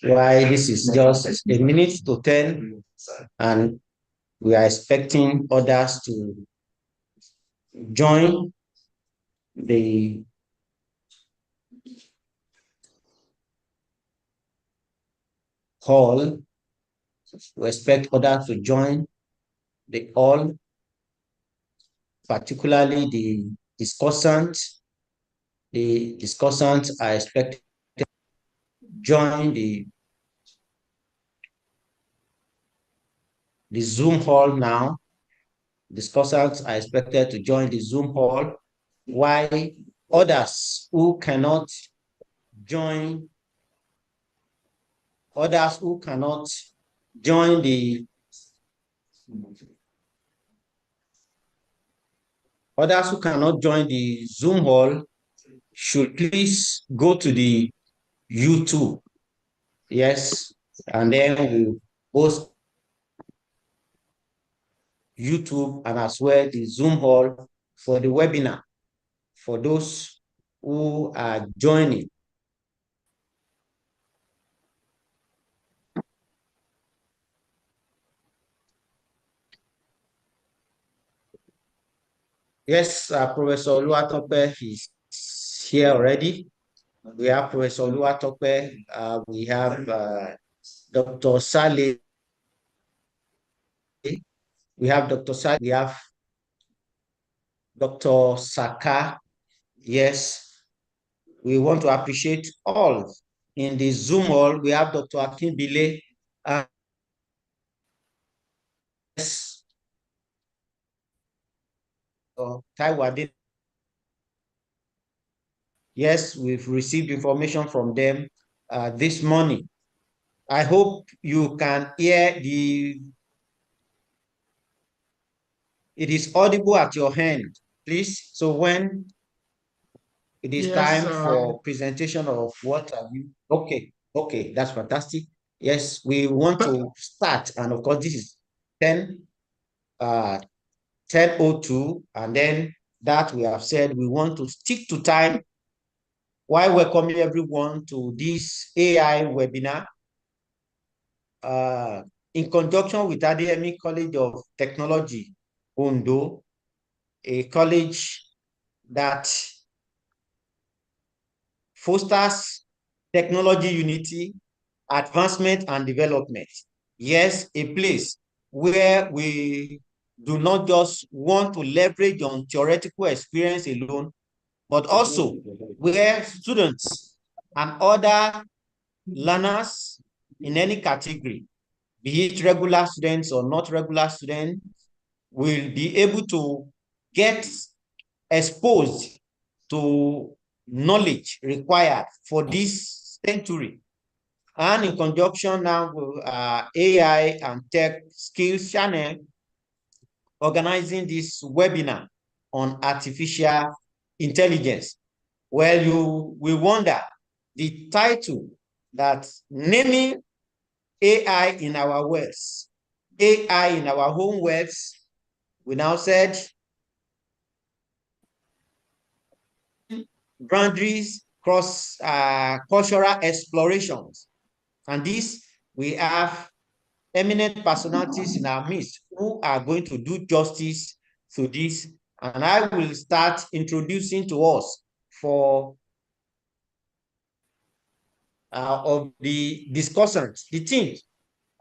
Why this is just a minute to 10, and we are expecting others to join the hall. We expect others to join the hall, particularly the discussants. The discussants are expected to join the Zoom hall now. Discussants are expected to join the Zoom hall, while others who cannot join, others who cannot join the others who cannot join the Zoom hall should please go to the YouTube. Yes, and then we post YouTube and as well the Zoom hall for the webinar for those who are joining. Yes, Professor Oluwatope is here already. We have Professor Oluwatope. We have Dr. Saleh. We have Dr. Saleh. We have Dr. Saka. Yes, we want to appreciate all. In the Zoom hall, we have Dr. Akinbile. Yes, Taiwan. Yes, we've received information from them this morning. I hope you can hear it is audible at your hand, please. So when it is time for presentation of what have you, okay, that's fantastic. Yes, we want to start, and of course, this is 10:02, and then that we have said we want to stick to time while welcoming everyone to this AI webinar in conjunction with Adeyemi College of Technology, Ondo, a college that fosters technology unity, advancement, and development. Yes, a place where we do not just want to leverage on theoretical experience alone, but also where students and other learners in any category, be it regular students or not regular students, will be able to get exposed to knowledge required for this century. And in conjunction now with AI and Tech Skills Channel, organizing this webinar on artificial intelligence. Well, you will wonder the title that naming AI in our words, AI in our home words. We now said boundaries, cross cultural explorations. And this, we have eminent personalities in our midst who are going to do justice to this. And I will start introducing to us for of the discussants, the team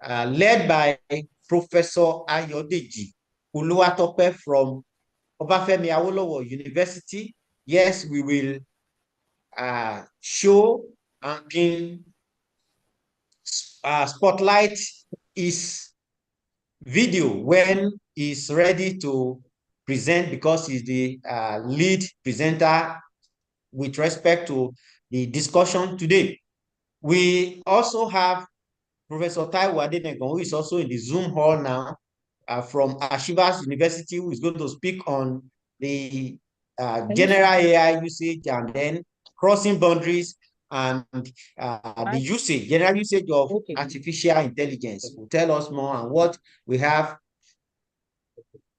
led by Professor Ayodeji Oluwatope from Obafemi Awolowo University. Yes, we will show and pin spotlight his video when he's ready to present, because he's the lead presenter with respect to the discussion today. We also have Professor Taiwo Adenegan, who is also in the Zoom hall now, from Ashivas University, who is going to speak on the general AI usage and then crossing boundaries and the usage, general usage of artificial intelligence. Will tell us more on what we have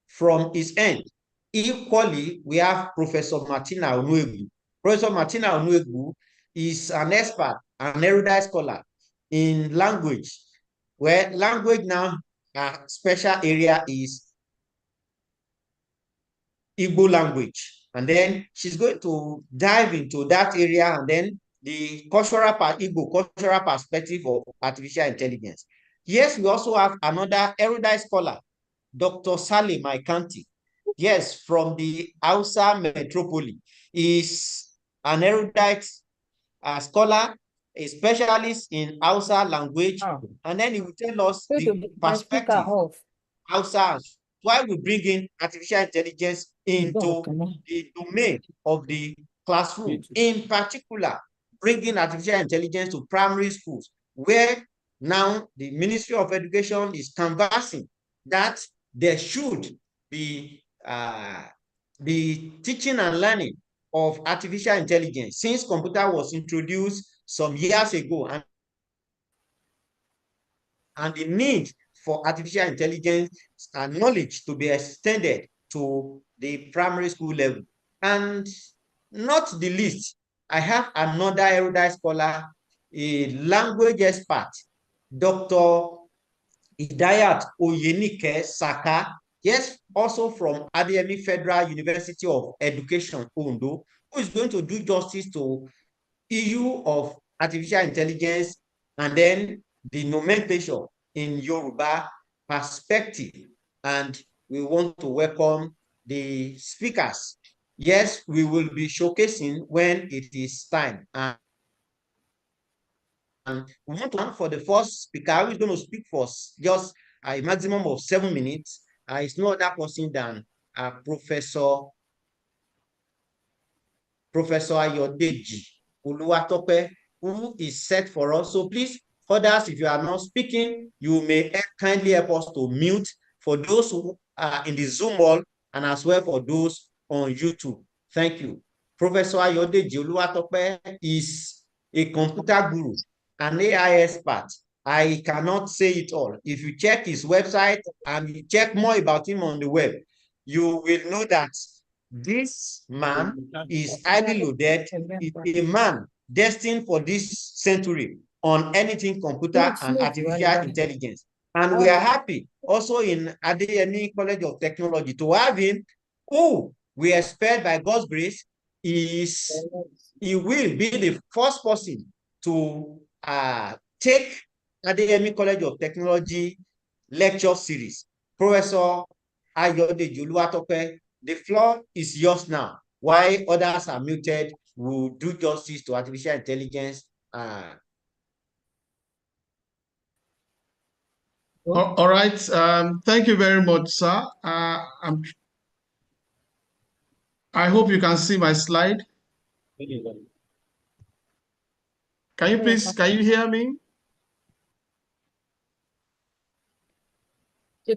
from his end. Equally, we have Professor Martina Onuegbu. Professor Martina Onuegbu is an expert, an erudite scholar in language, where language now, special area is Igbo language. And then she's going to dive into that area, and then the Igbo cultural perspective of artificial intelligence. Yes, we also have another erudite scholar, Dr. Salim Maikanti. Yes, from the Hausa Metropoli. Is an erudite scholar, a specialist in Hausa language, and then he will tell us the perspective Hausa, why we bring in artificial intelligence into the domain of the classroom, in particular, bringing artificial intelligence to primary schools, where now the Ministry of Education is canvassing that there should be the teaching and learning of artificial intelligence, since computer was introduced some years ago, and the need for artificial intelligence and knowledge to be extended to the primary school level. And not the least, I have another erudite scholar, a language expert, Dr. Idayat Oyenike Saka, yes, also from Adeyemi Federal University of Education, Ondo, who is going to do justice to issue of artificial intelligence and then the nomenclature in Yoruba perspective. And we want to welcome the speakers. Yes, we will be showcasing when it is time. And we want to, for the first speaker, who is going to speak for just a maximum of 7 minutes. It's no other person than Professor Ayodeji Oluwatope, who is set for us. So please, others, if you are not speaking, you may kindly help us to mute for those who are in the Zoom hall, and as well for those on YouTube. Thank you. Professor Ayodeji Oluwatope is a computer guru, an AI expert. I cannot say it all. If you check his website and you check more about him on the web, you will know that this man is highly loaded, is a man destined for this century on anything computer and artificial intelligence. And we are happy also in Adeyemi College of Technology to have him, who we expect by God's grace he will be the first person to take Adeyemi College of Technology lecture series. Professor Ayodeji Oluwatope, the floor is yours now. While others are muted, we'll do justice to artificial intelligence. All right. Thank you very much, sir. I hope you can see my slide. Can you hear me?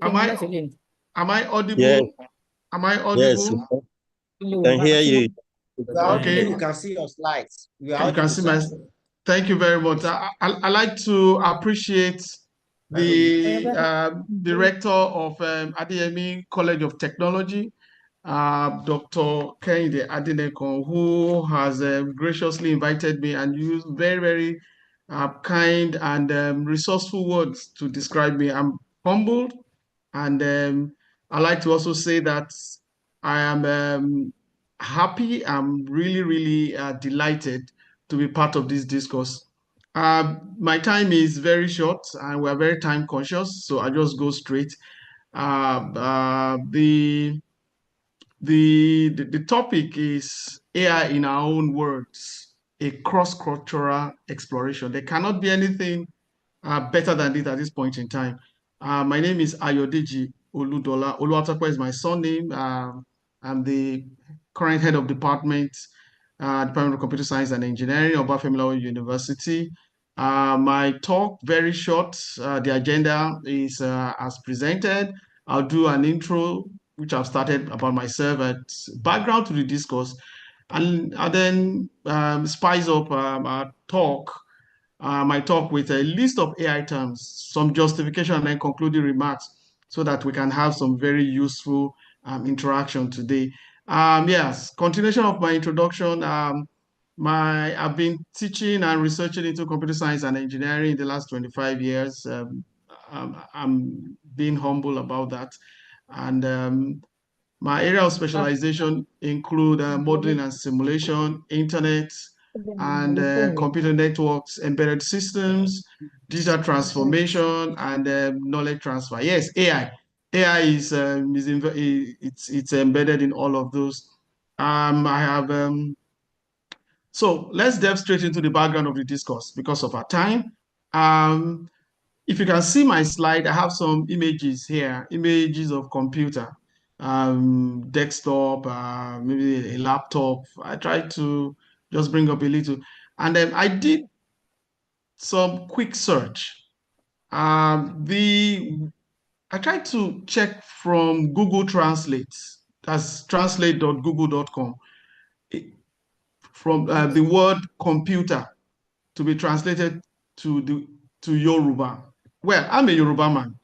Am I audible? Yes. Am I audible? Yes, can hear you. Okay. You can see your slides. You can see my. Thank you very much. I like to appreciate the director of Adeyemi College of Technology, Dr. Kehinde Adenekon, who has graciously invited me and used very, very kind and resourceful words to describe me. I'm humbled, and I like to also say that I am happy. I'm really, really delighted to be part of this discourse. My time is very short, and we're very time conscious, so I just go straight. The topic is AI in our own words, a cross-cultural exploration. There cannot be anything better than this at this point in time. My name is Ayodeji Oludola. Oluwatope is my surname. I'm the current head of department, Department of Computer Science and Engineering, Obafemi Awolowo University. My talk, very short. The agenda is as presented. I'll do an intro, which I've started, about myself, and background to the discourse, and then spice up our talk, my talk with a list of AI terms, some justification, and then concluding remarks, so that we can have some very useful interaction today. Yes, continuation of my introduction. I've been teaching and researching into computer science and engineering in the last 25 years. I'm being humble about that. And my area of specialization include modeling and simulation, internet, and computer networks, embedded systems, digital transformation, and knowledge transfer. Yes, AI. AI is it's embedded in all of those. I have so let's delve straight into the background of the discourse because of our time. If you can see my slide, I have some images here, images of computer, desktop, maybe a laptop. I tried to just bring up a little. And then I did some quick search. I tried to check from Google Translate. That's translate.google.com. From the word computer to be translated to Yoruba. Well, I'm a Yoruba man,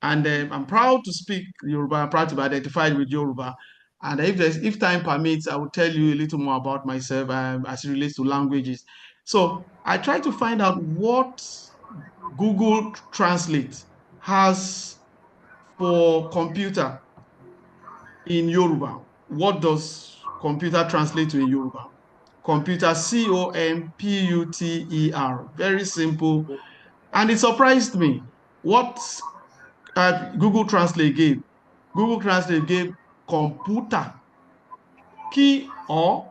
and I'm proud to speak Yoruba. I'm proud to be identified with Yoruba. And if time permits, I will tell you a little more about myself as it relates to languages. So I try to find out what Google Translate has for computer in Yoruba. What does computer translate to in Yoruba? Computer, Computer. Very simple. And it surprised me what Google Translate gave. Google Translate gave computer. Ki or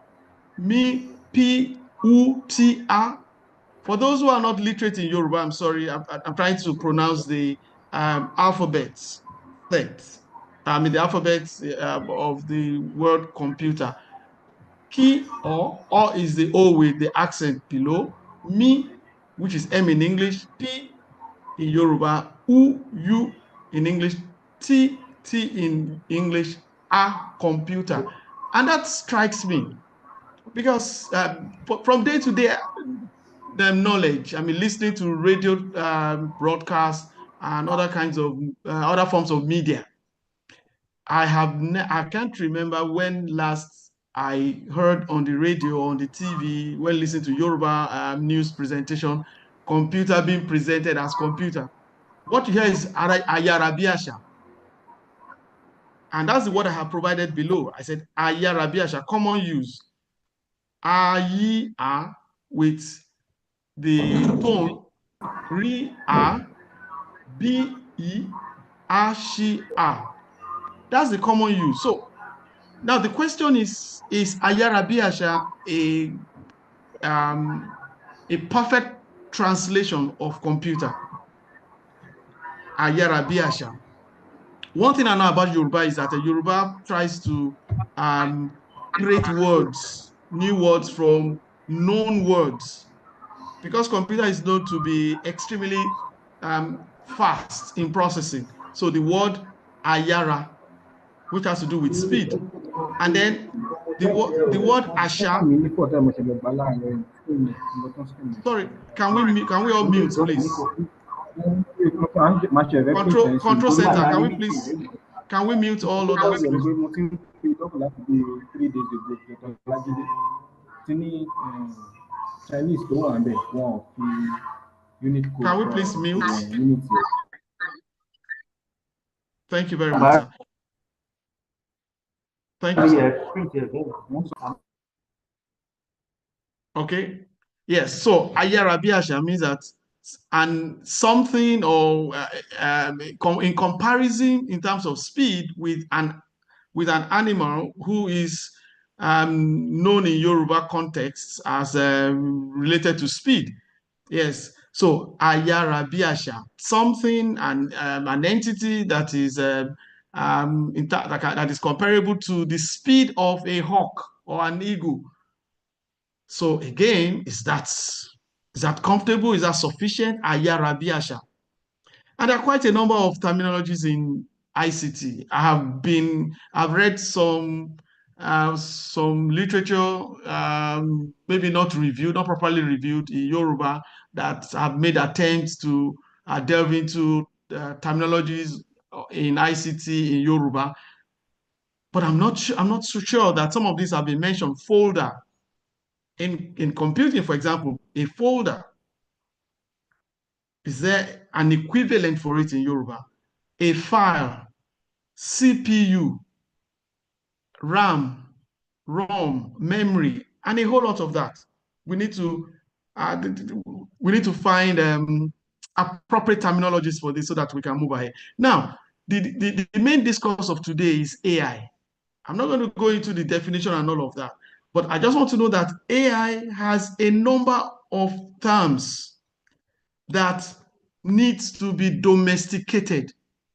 mi p u t a. For those who are not literate in Yoruba, I'm sorry, I'm trying to pronounce the alphabets. The alphabets of the word computer. Ki or is the O with the accent below. Mi, which is M in English. P in Yoruba. U in English. T in English. A, computer. And that strikes me because from day to day, the knowledge, listening to radio broadcasts and other kinds of other forms of media. I can't remember when last I heard on the radio, on the TV, when listening to Yoruba news presentation, computer being presented as computer. What you hear is Ayarabiasha. And that's what I have provided below. I said Ayarabiasha, common use. Ayi-a with the tone Ri-a, Bi-i, A-shi-a. That's the common use. So now the question is Ayarabiasha a perfect translation of computer? Ayarabiasha. One thing I know about Yoruba is that Yoruba tries to create words, new words from known words, because computer is known to be extremely fast in processing. So the word ayara, which has to do with speed, and then the word asha. Sorry, can we all mute, please? Control center, can we mute all others, please? Can we please mute? Thank you very much, sir. Thank you, sir. Okay. Yes. So Ayarabiasha means that and something or in comparison in terms of speed with an animal who is known in Yoruba contexts as related to speed. Yes. So Ayarabiasha, something and an entity that is that is comparable to the speed of a hawk or an eagle. So again, is that comfortable? Is that sufficient? Ayarabiasha. And there are quite a number of terminologies in ICT. I've read some literature, maybe not properly reviewed in Yoruba, that have made attempts to delve into terminologies in ICT in Yoruba. But I'm not so sure that some of these have been mentioned. Folder. In computing, for example, a folder, is there an equivalent for it in Yoruba? A file, CPU, RAM, ROM, memory, and a whole lot of that. We need to find appropriate terminologies for this so that we can move ahead. Now, the main discourse of today is AI. I'm not going to go into the definition and all of that, but I just want to know that AI has a number of terms that needs to be domesticated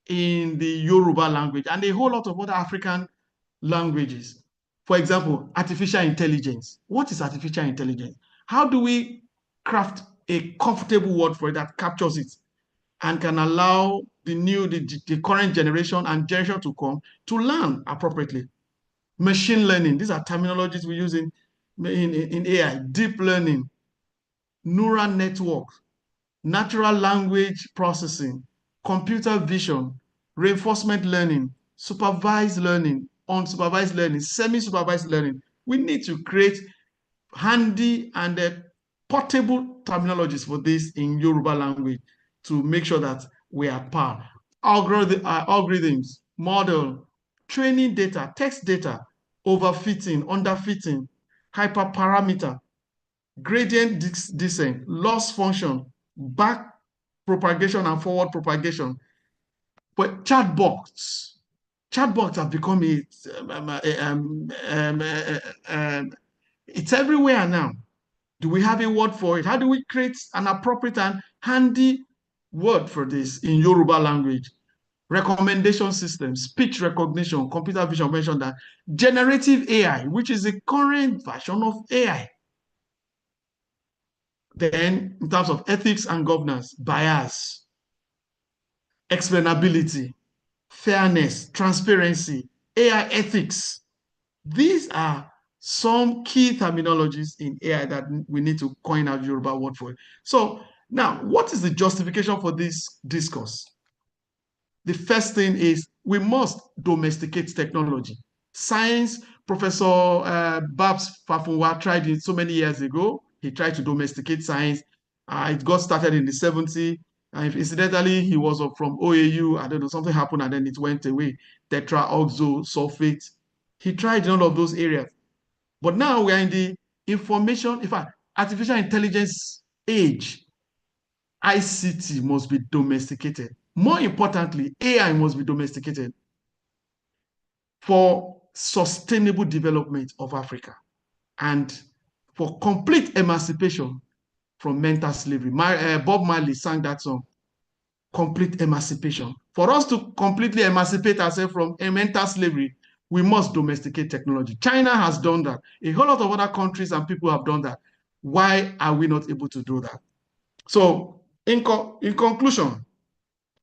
in the Yoruba language and a whole lot of other African languages. For example, artificial intelligence. What is artificial intelligence? How do we craft a comfortable word for it that captures it and can allow the current generation and generation to come to learn appropriately? Machine learning. These are terminologies we use in AI. Deep learning, neural networks, natural language processing, computer vision, reinforcement learning, supervised learning, unsupervised learning, semi-supervised learning. We need to create handy and portable terminologies for this in Yoruba language to make sure that we are par. Algorithms, model, training data, text data, overfitting, underfitting, hyperparameter, gradient descent, loss function, back propagation and forward propagation. But chatbots have become it's everywhere now. Do we have a word for it? How do we create an appropriate and handy word for this in Yoruba language? Recommendation system, speech recognition, computer vision, mentioned that. Generative AI, which is the current version of AI. Then, in terms of ethics and governance, bias, explainability, fairness, transparency, AI ethics. These are some key terminologies in AI that we need to coin out Yoruba word for it. So now, what is the justification for this discourse? The first thing is we must domesticate technology. Science, Professor Babs Fafunwa tried it so many years ago. He tried to domesticate science. It got started in the 70s. Incidentally, he was from OAU. I don't know, something happened and then it went away. Tetraoxosulfate. He tried in all of those areas. But now we are in the information, in fact, artificial intelligence age. ICT must be domesticated. More importantly, AI must be domesticated for sustainable development of Africa and for complete emancipation from mental slavery. Bob Marley sang that song, Complete Emancipation. For us to completely emancipate ourselves from mental slavery, we must domesticate technology. China has done that. A whole lot of other countries and people have done that. Why are we not able to do that? So, in conclusion,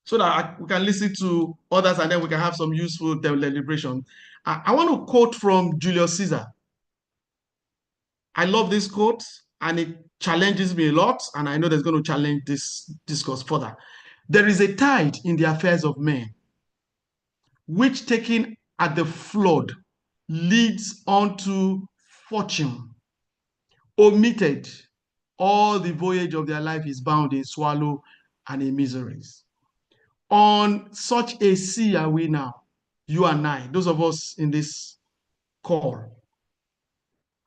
so that we can listen to others and then we can have some useful deliberation, I want to quote from Julius Caesar. I love this quote and it challenges me a lot, and I know there's going to challenge this discourse further. There is a tide in the affairs of men, which taken at the flood leads unto fortune. Omitted, all the voyage of their life is bound in swallow and in miseries. On such a sea are we now, you and I, those of us in this call.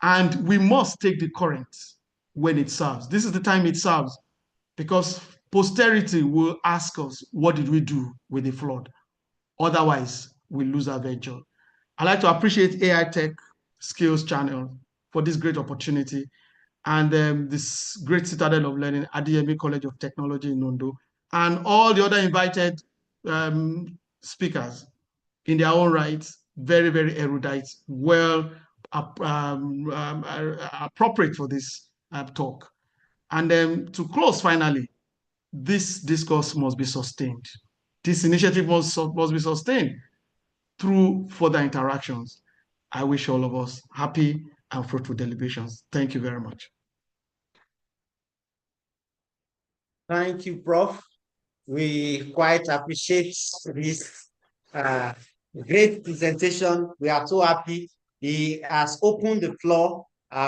And we must take the current when it serves. This is the time it serves, because posterity will ask us, what did we do with the flood? Otherwise, we lose our venture. I'd like to appreciate AI Tech Skills Channel for this great opportunity and this great citadel of learning, Adeyemi College of Technology in Ondo, and all the other invited speakers in their own right, very, very erudite, well appropriate for this talk. And to close finally, this discourse must be sustained. This initiative must be sustained through further interactions. I wish all of us happy and fruitful deliberations. Thank you very much. Thank you, Prof. We quite appreciate this great presentation. We are so happy. He has opened the floor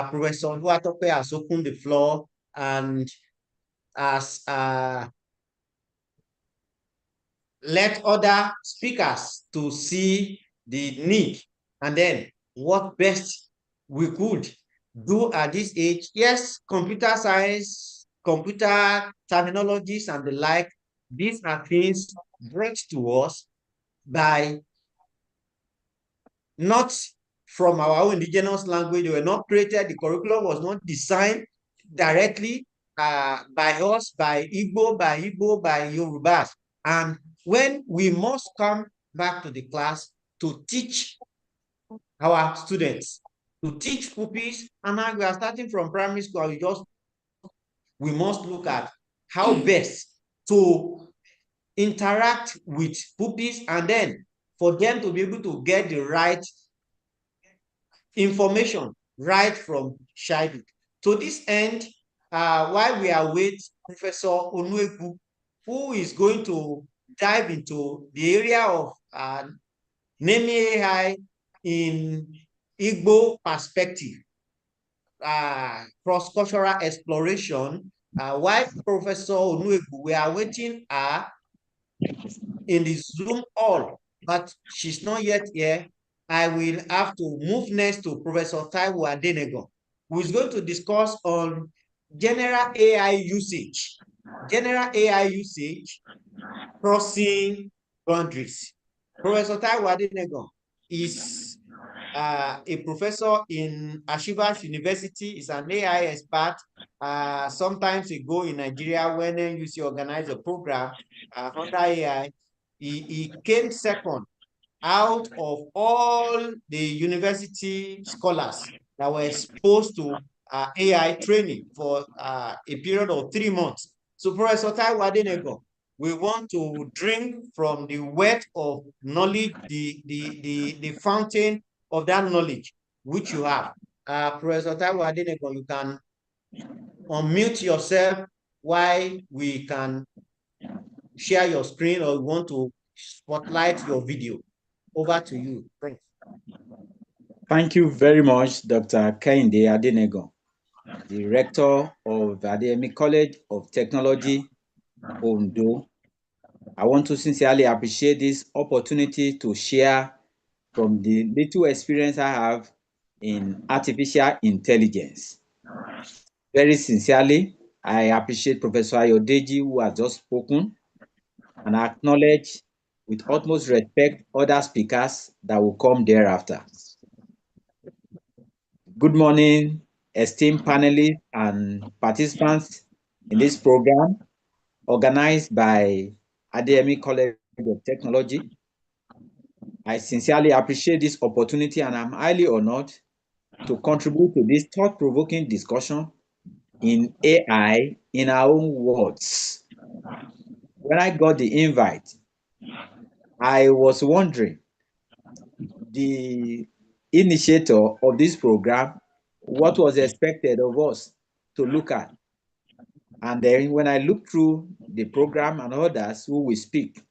Professor Oluwatope has opened the floor and has let other speakers to see the need and then what best we could do at this age. Yes, computer science, computer terminologies and the like, these are things brought to us by not from our own indigenous language. They were not created. The curriculum was not designed directly by us, by Igbo, by Yorubas. And when we must come back to the class to teach our students, to teach pupils, and now we are starting from primary school, we must look at how best to interact with pupils and then for them to be able to get the right information right from childhood. To this end, while we await Professor Onuegu, who is going to dive into the area of naming AI in Igbo perspective, cross-cultural exploration, while Professor Onuegu, we are waiting in the Zoom hall, but she's not yet here. I will have to move next to Professor Taiwo Adenegan, who is going to discuss on general AI usage. General AI usage crossing boundaries. Professor Taiwo Adenegan is a professor in Ashibas University, is an AI expert. Sometimes ago in Nigeria, when NUC organized a program under AI, he came second out of all the university scholars that were exposed to AI training for a period of 3 months. So Professor Taiwo Adenegan, we want to drink from the wealth of knowledge, the fountain of that knowledge which you have. Professor Taiwo Adenegan, you can unmute yourself while we can share your screen, or you want to spotlight your video. Over to you. Thanks. Thank you very much, Dr. Kehinde Adenegan, the rector of Adeyemi College of Technology, Ondo. I want to sincerely appreciate this opportunity to share from the little experience I have in artificial intelligence. Very sincerely, I appreciate Professor Ayodeji, who has just spoken, and I acknowledge with utmost respect other speakers that will come thereafter. Good morning, esteemed panelists and participants in this program organized by Adeyemi College of Technology. I sincerely appreciate this opportunity and I'm highly honored to contribute to this thought-provoking discussion in AI in our own words. When I got the invite, I was wondering, the initiator of this program, what was expected of us to look at. And then when I looked through the program and others who will speak,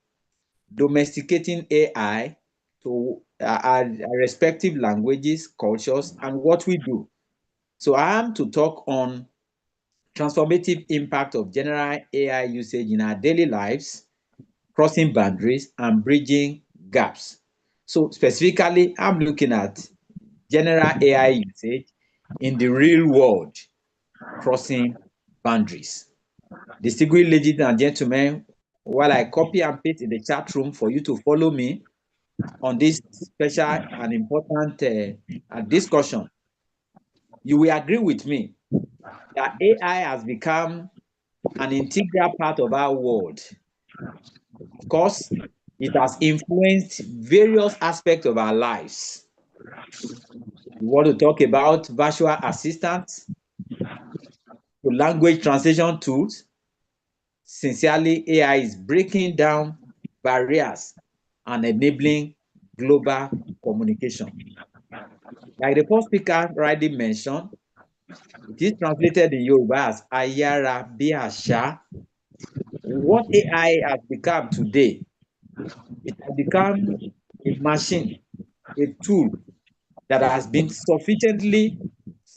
domesticating AI to our respective languages, cultures, and what we do. So I am to talk on transformative impact of general AI usage in our daily lives, crossing boundaries, and bridging gaps. So specifically, I'm looking at general AI usage in the real world, crossing boundaries. Distinguished ladies and gentlemen, while I copy and paste in the chat room for you to follow me on this special and important discussion, you will agree with me that AI has become an integral part of our world. Of course, it has influenced various aspects of our lives. We want to talk about virtual assistants, to language translation tools. Sincerely, AI is breaking down barriers and enabling global communication. Like the first speaker rightly mentioned, it is translated in Yoruba as Ayara Bi Asha. What AI has become today, it has become a machine, a tool that has been sufficiently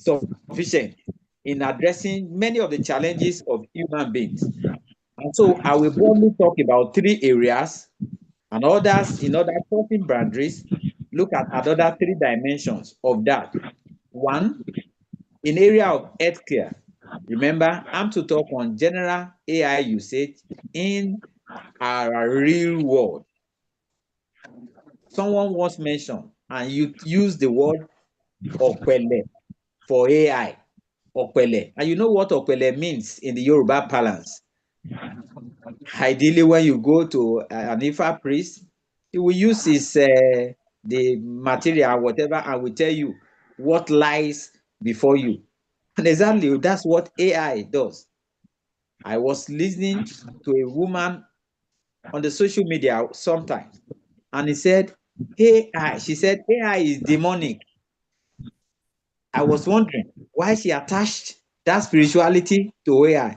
sufficient in addressing many of the challenges of human beings. And so I will broadly talk about 3 areas, and others in other crossing boundaries, look at another 3 dimensions of that. 1, in area of healthcare. Remember, I'm to talk on general AI usage in our real world. Someone once mentioned, and you use the word Opele for AI. Opele. And you know what Opele means in the Yoruba parlance. Ideally, when you go to an Ifa priest, he will use his the material, whatever, and will tell you what lies before you. And exactly, that's what AI does. I was listening to a woman on the social media sometimes, and he said, AI, she said, AI is demonic. I was wondering why she attached that spirituality to AI.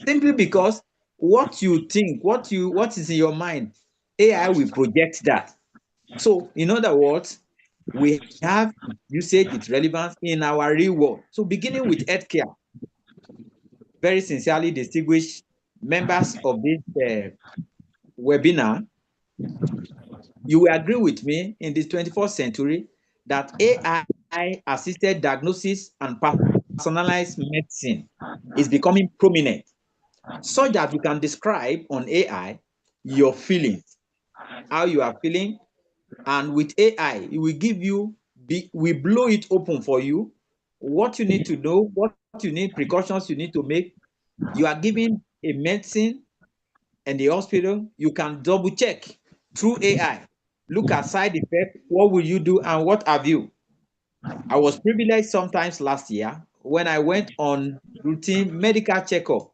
Simply because what you think, what is in your mind, AI will project that. So, in other words, we have usage, its relevance in our real world. So, beginning with healthcare, very sincerely distinguished members of this webinar, you will agree with me in this 21st century that AI assisted diagnosis and personalized medicine is becoming prominent, such that you can describe on AI your feelings, how you are feeling, and with AI, it will give you, we blow it open for you, what you need to know, what you need, precautions you need to make. You are given a medicine in the hospital, you can double check through AI, look at side effects, what will you do, and what have you. I was privileged sometimes last year when I went on routine medical checkup.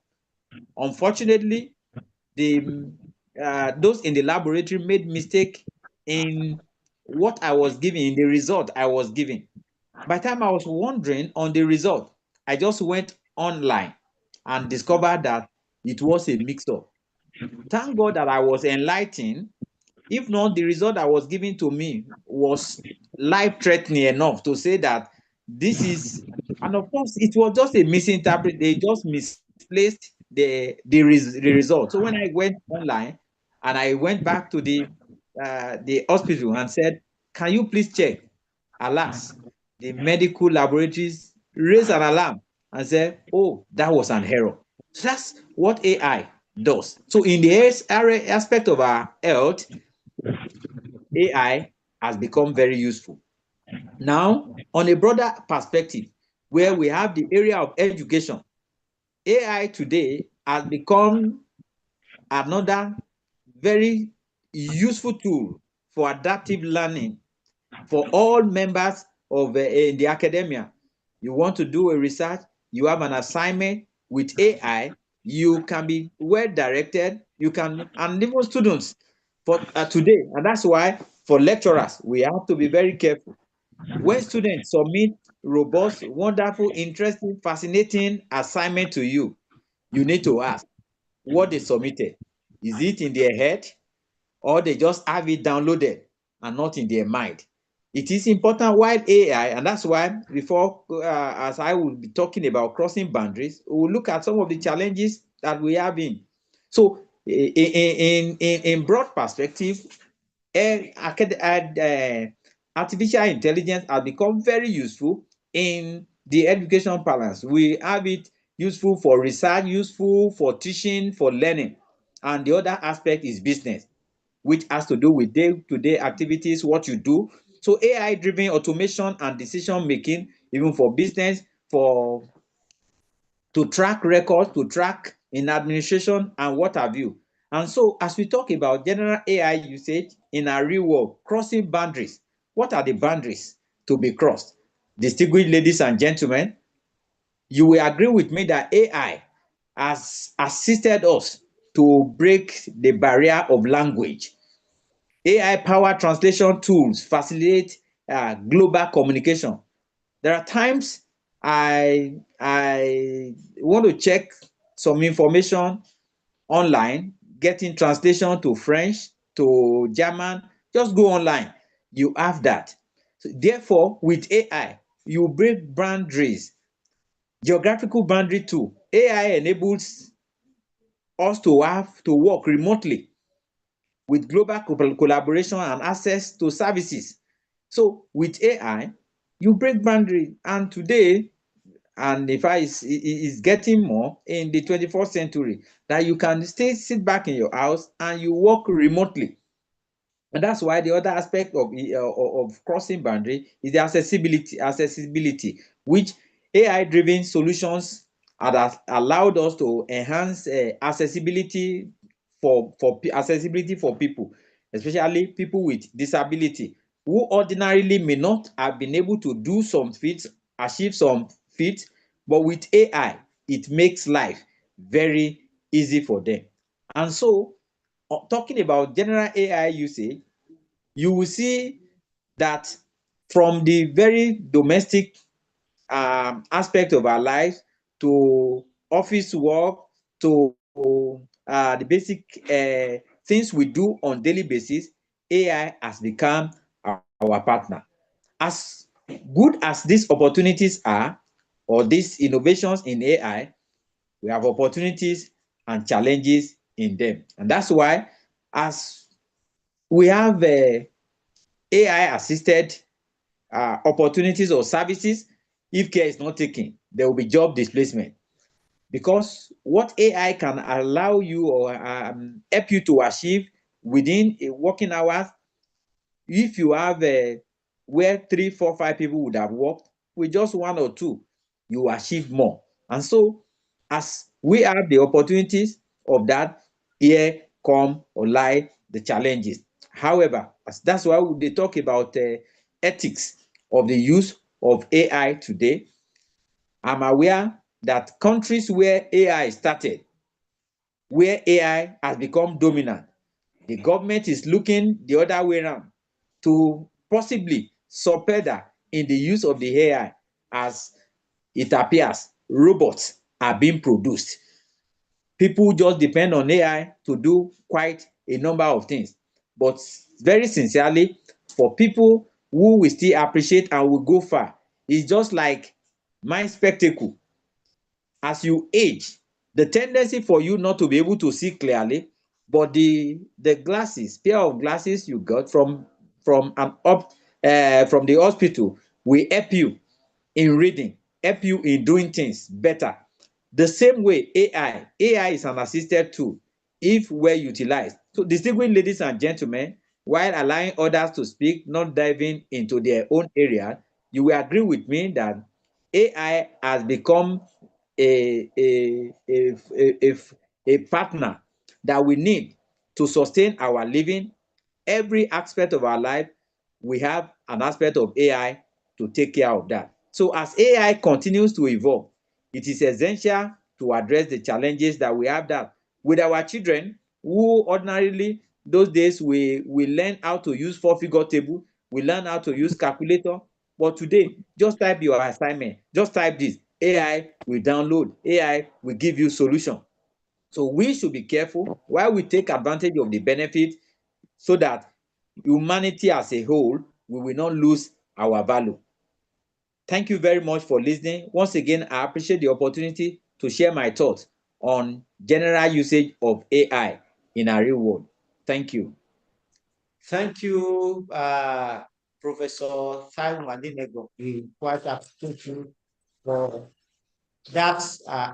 Unfortunately, those in the laboratory made mistake in what I was giving, in the result I was giving. By the time I was wondering on the result, I just went online and discovered that it was a mix-up. Thank God that I was enlightened. If not, the result that was given to me was life-threatening enough to say that this is, and of course, it was just a misinterpret. They just misplaced the result. So when I went online and I went back to the hospital and said, "Can you please check?" Alas, the medical laboratories raised an alarm and said, "Oh, that was an error." So that's what AI does. So in the aspect of our health, AI has become very useful. Now, on a broader perspective, where we have the area of education, AI today has become another very useful tool for adaptive learning for all members of the academia. You want to do a research, you have an assignment with AI, you can be well directed, you can, and even students for today, and that's why for lecturers, we have to be very careful. When students submit robust, wonderful, interesting, fascinating assignment to you, you need to ask what they submitted. Is it in their head, or they just have it downloaded and not in their mind? It is important while AI, and that's why before, as I will be talking about crossing boundaries, we'll look at some of the challenges that we have in. So in broad perspective, artificial intelligence has become very useful in the education balance. We have it useful for research, useful for teaching, for learning. And the other aspect is business, which has to do with day-to-day activities, what you do. So AI-driven automation and decision-making, even for business, to track records, to track in administration, and what have you. And so as we talk about general AI usage in our real world, crossing boundaries, what are the boundaries to be crossed? Distinguished ladies and gentlemen, you will agree with me that AI has assisted us to break the barrier of language. AI-powered translation tools facilitate global communication. There are times I want to check some information online, getting translation to French, to German, just go online. You have that. So therefore, with AI, you break boundaries, geographical boundary too. AI enables us to have to work remotely with global collaboration and access to services. So with AI, you break boundary, and today, and in fact, it's getting more in the 21st century, that you can sit back in your house and you work remotely. And that's why the other aspect of crossing boundary is the accessibility, which AI-driven solutions have allowed us to enhance accessibility for people, especially people with disability, who ordinarily may not have been able to do some feats, achieve some feats, but with AI, it makes life very easy for them. And so, talking about general AI usage, you will see that from the very domestic aspect of our lives to office work to the basic things we do on daily basis, AI has become our partner. As good as these opportunities are, or these innovations in AI, we have opportunities and challenges in them. And that's why, as we have AI assisted opportunities or services, if care is not taken, there will be job displacement. Because what AI can allow you or help you to achieve within a working hours, if you have where 3, 4, 5 people would have worked, with just 1 or 2, you achieve more. And so, as we have the opportunities of that, here come or lie the challenges. However, that's why they talk about ethics of the use of AI today. I'm aware that countries where AI started, where AI has become dominant, the government is looking the other way around to possibly subpedal in the use of the AI. As it appears, robots are being produced. People just depend on AI to do quite a number of things. But very sincerely, for people who will still appreciate and will go far, it's just like my spectacle. As you age, the tendency for you not to be able to see clearly, but the glasses, pair of glasses you got from from the hospital will help you in reading, help you in doing things better. The same way AI is an assisted tool if well utilized. So, distinguished ladies and gentlemen, while allowing others to speak, not diving into their own area, you will agree with me that AI has become a partner that we need to sustain our living. Every aspect of our life, we have an aspect of AI to take care of that. So as AI continues to evolve, it is essential to address the challenges that we have that with our children, who ordinarily those days we learn how to use 4-figure table, we learn how to use calculator, but today just type your assignment, just type this, AI will download, AI will give you solution. So we should be careful while we take advantage of the benefit, so that humanity as a whole, we will not lose our value. Thank you very much for listening. Once again, I appreciate the opportunity to share my thoughts on general usage of AI in our real world. Thank you. Thank you, Professor Simon Adinego. We quite appreciate you for that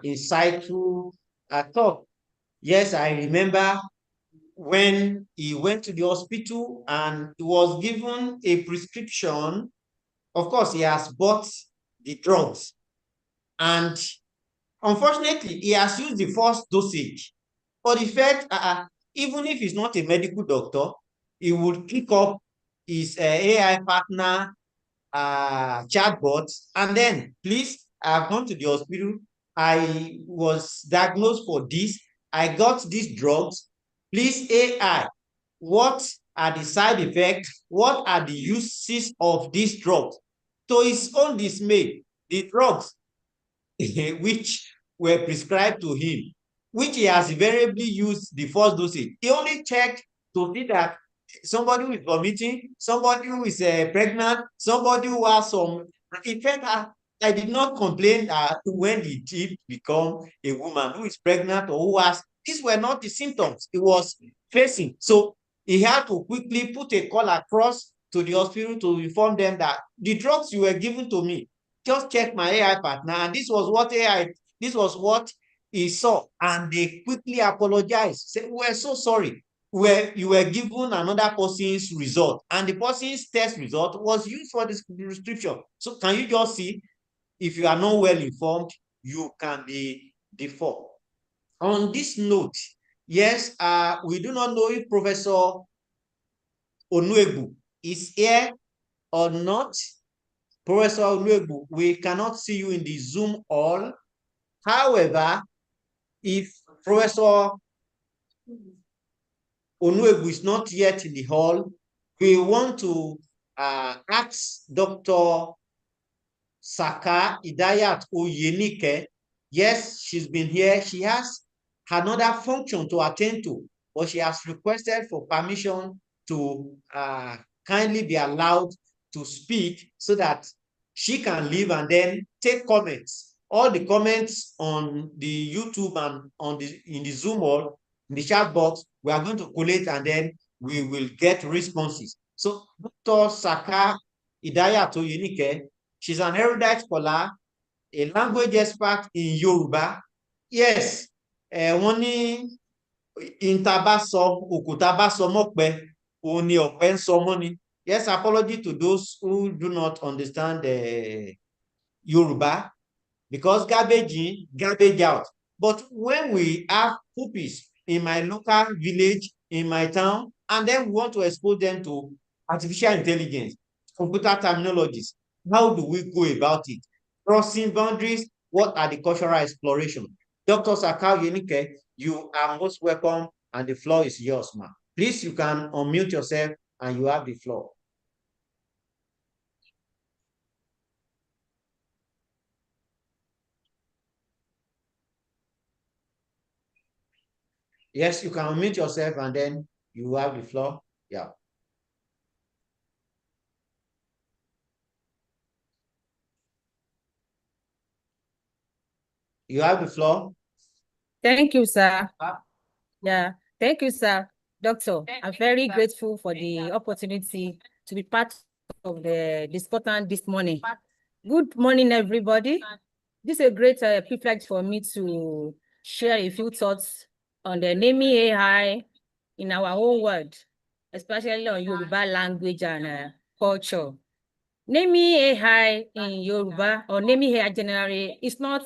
insightful talk. Yes, I remember when he went to the hospital and he was given a prescription. Of course, he has bought the drugs, and unfortunately, he has used the first dosage. But he felt, even if he's not a medical doctor, he would pick up his AI partner chatbot, and then, please, I've gone to the hospital. I was diagnosed for this. I got these drugs. Please, AI, what are the side effects? What are the uses of these drugs? To his own dismay, the drugs which were prescribed to him, which he has invariably used the first dosage, he only checked to see that somebody who is vomiting, somebody who is pregnant, somebody who has some In fact, I did not complain when he did become a woman who is pregnant or who has, these were not the symptoms he was facing. So he had to quickly put a call across to the hospital to inform them that the drugs you were given to me, just check my AI partner. And this was what he saw. And they quickly apologized, said, we're so sorry. You were given another person's result, and the person's test result was used for this prescription. So can you just see, if you are not well informed, you can be default. On this note, yes, we do not know if Professor Onuegbu is here or not. Professor Onuegbu, we cannot see you in the Zoom hall. However, if Professor Onuegbu is not yet in the hall, we want to ask Dr. Saka Idayat Oyenike. Yes, she's been here. She has another function to attend to, but she has requested for permission to kindly be allowed to speak so that she can leave and then take comments. All the comments on the YouTube and in the Zoom hall, in the chat box, we are going to collate and then we will get responses. So Dr. Saka Idayat Oyenike, she's an erudite scholar, a language expert in Yoruba. Yes, wọ́n ní òkúta bá sọ mọ́pẹ, òun ni ọ̀pẹ ń sọ mọ́ ni. Yes, apology to those who do not understand Yoruba, because garbage in, garbage out. But when we have pupils in my local village, in my town, and then we want to expose them to artificial intelligence, computer terminologies, how do we go about it? Crossing boundaries, what are the cultural exploration? Dr. Saka Oyenike, you are most welcome, and the floor is yours, ma'am. Please, you can unmute yourself and you have the floor. Yes, you can unmute yourself and then you have the floor. Yeah. You have the floor. Thank you, sir. Yeah, thank you, sir. Doctor, I'm very grateful for the opportunity to be part of the discussion this morning. Good morning, everybody. This is a great privilege for me to share a few thoughts on the naming AI in our own world, especially on Yoruba language and culture. Naming AI in Yoruba or naming AI generally is not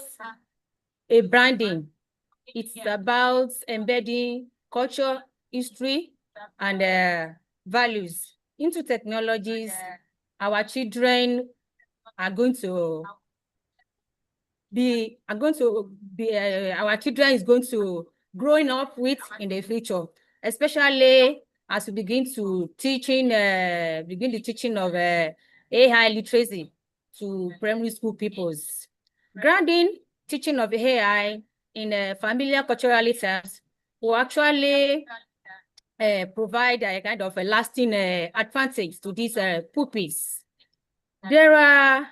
a branding. It's about embedding culture, history, and values into technologies our children are going to be, our children is going to growing up with in the future, especially as we begin the teaching of AI literacy to primary school pupils. Grounding teaching of AI in familiar cultural terms will actually provide a kind of a lasting advantage to these pupils. There are,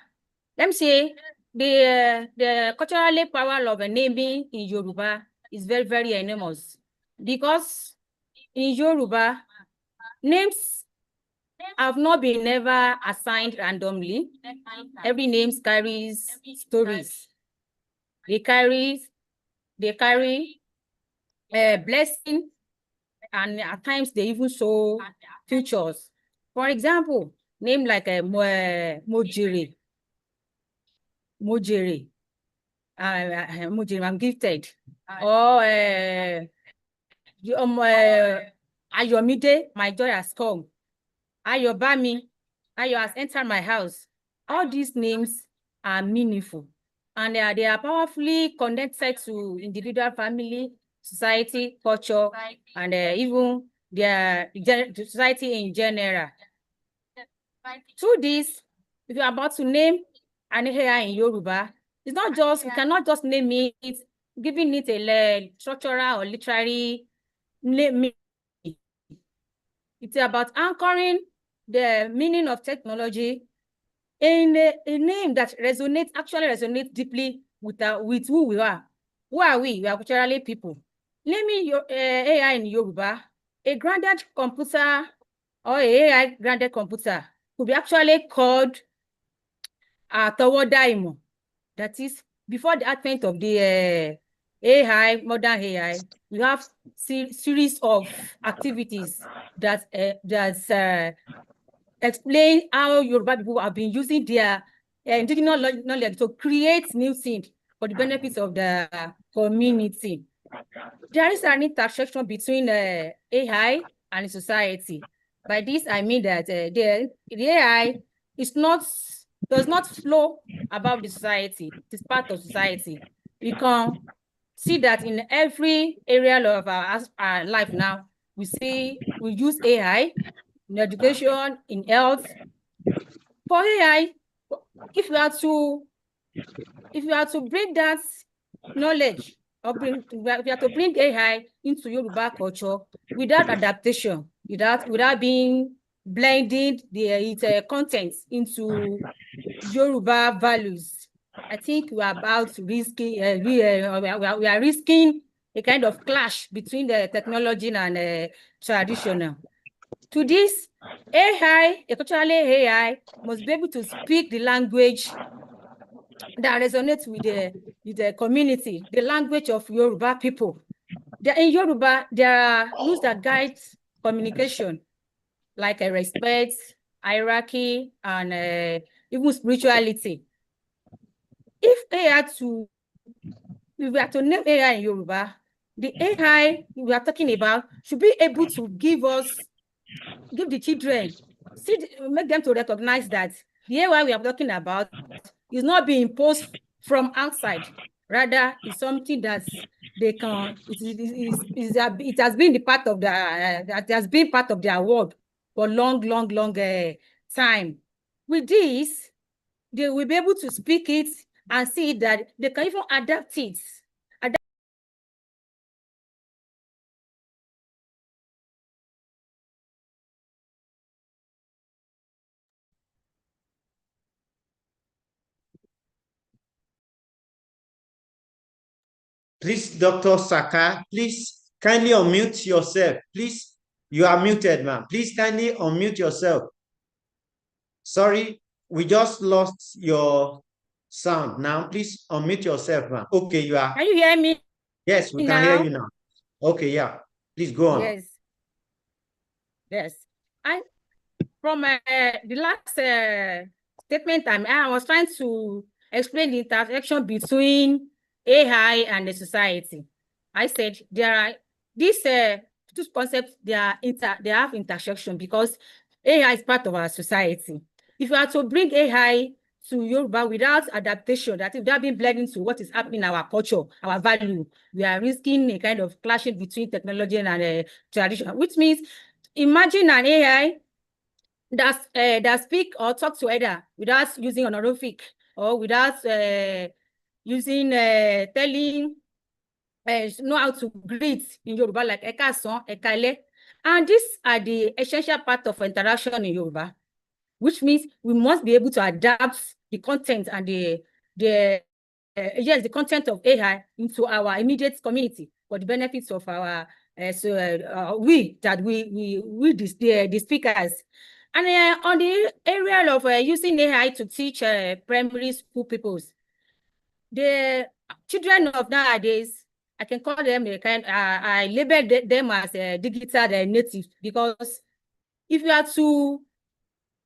let me say, the cultural power of a naming in Yoruba is very, very enormous, because in Yoruba, names have not been never assigned randomly. Every name carries stories. They carry blessing, and at times they even show futures. For example, name like Mojiri. Mojiri, I'm gifted. Or Ayomide, my joy has come. Ayobami, Ayo has entered my house. All these names are meaningful, and they are powerfully connected to individual, family, society, culture, and even their society in general. Through this, if you're about to name an AI in Yoruba, it's not just, you cannot just name it, giving it a structural or literary name. It's about anchoring the meaning of technology a name that actually resonates deeply with who we are. Who are we? We are culturally people. Naming your AI in Yoruba, a grounded computer or AI grounded computer could be actually called Àtọwọ́dá ìmọ̀. That is, before the advent of the AI, modern AI, we have series of activities that explain how Yoruba people have been using their indigenous knowledge to create new things for the benefits of the community. There is an intersection between AI and society. By this, I mean that the AI does not flow above the society. It is part of society. We can see that in every area of our life now. We use AI in education, in health. For AI, if you are to bring that knowledge, or we have to bring AI into Yoruba culture without adaptation, without being blending its contents into Yoruba values. I think we are about risking. We are risking a kind of clash between the technology and traditional. To this, AI, especially AI, must be able to speak the language that resonates with the community, the language of Yoruba people. In Yoruba, there are rules that guide communication, like respect, hierarchy, and even spirituality. If we are to name AI in Yoruba, the AI we are talking about should be able to give the children, make them to recognize that the AI we are talking about is not being imposed from outside. Rather, it's something that they can. It has been the part of that has been part of their world for long time. With this, they will be able to speak it and see that they can even adapt it. Please, Dr. Saka, please kindly unmute yourself. Please, you are muted, ma'am. Please kindly unmute yourself. Sorry, we just lost your sound. Now, please unmute yourself, ma'am. Okay, you are. Can you hear me? Yes, we can hear you now. Okay, yeah. Please go on. Yes. From the last statement I was trying to explain the intersection between AI and the society. I said there are these two concepts. They have intersection because AI is part of our society. If you are to bring AI to Yoruba without adaptation, that is, without being blended into what is happening in our culture, our value, we are risking a kind of clashing between technology and tradition, which means imagine an AI that speak or talk to either without using honorific or without using telling know how to greet in Yoruba, like Ẹ káàsán, Ẹ káalẹ́. And these are the essential part of interaction in Yoruba, which means we must be able to adapt the content and the content of AI into our immediate community for the benefits of our the speakers. And on the area of using AI to teach primary school pupils, the children of nowadays, I can call them I label them as digital natives, because if you are to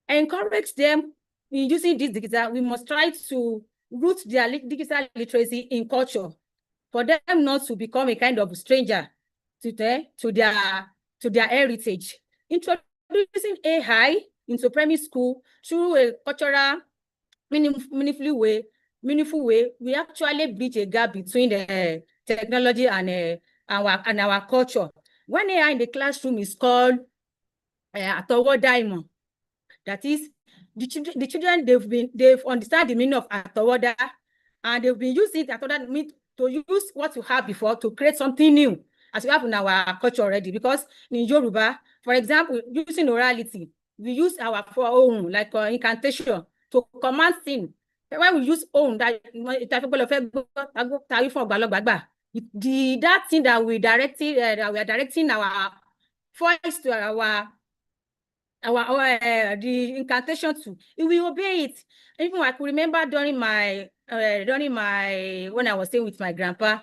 encourage them in using this digital, we must try to root their digital literacy in culture, for them not to become a kind of stranger to their heritage. Introducing AI into primary school through a cultural, meaningful way, we actually bridge a gap between the technology and our culture. When AI in the classroom is called Àtọwọ́dá ìmọ̀, that is, the children they've understand the meaning of Àtọwọ́dá, and they've been using it to use what you have before to create something new, as we have in our culture already. Because in Yoruba, for example, using orality, we use our foreown, like incantation, to command thing. When we use own, that thing that we are directing our voice to our the incantation to, it will obey it. Even I could remember during my when I was staying with my grandpa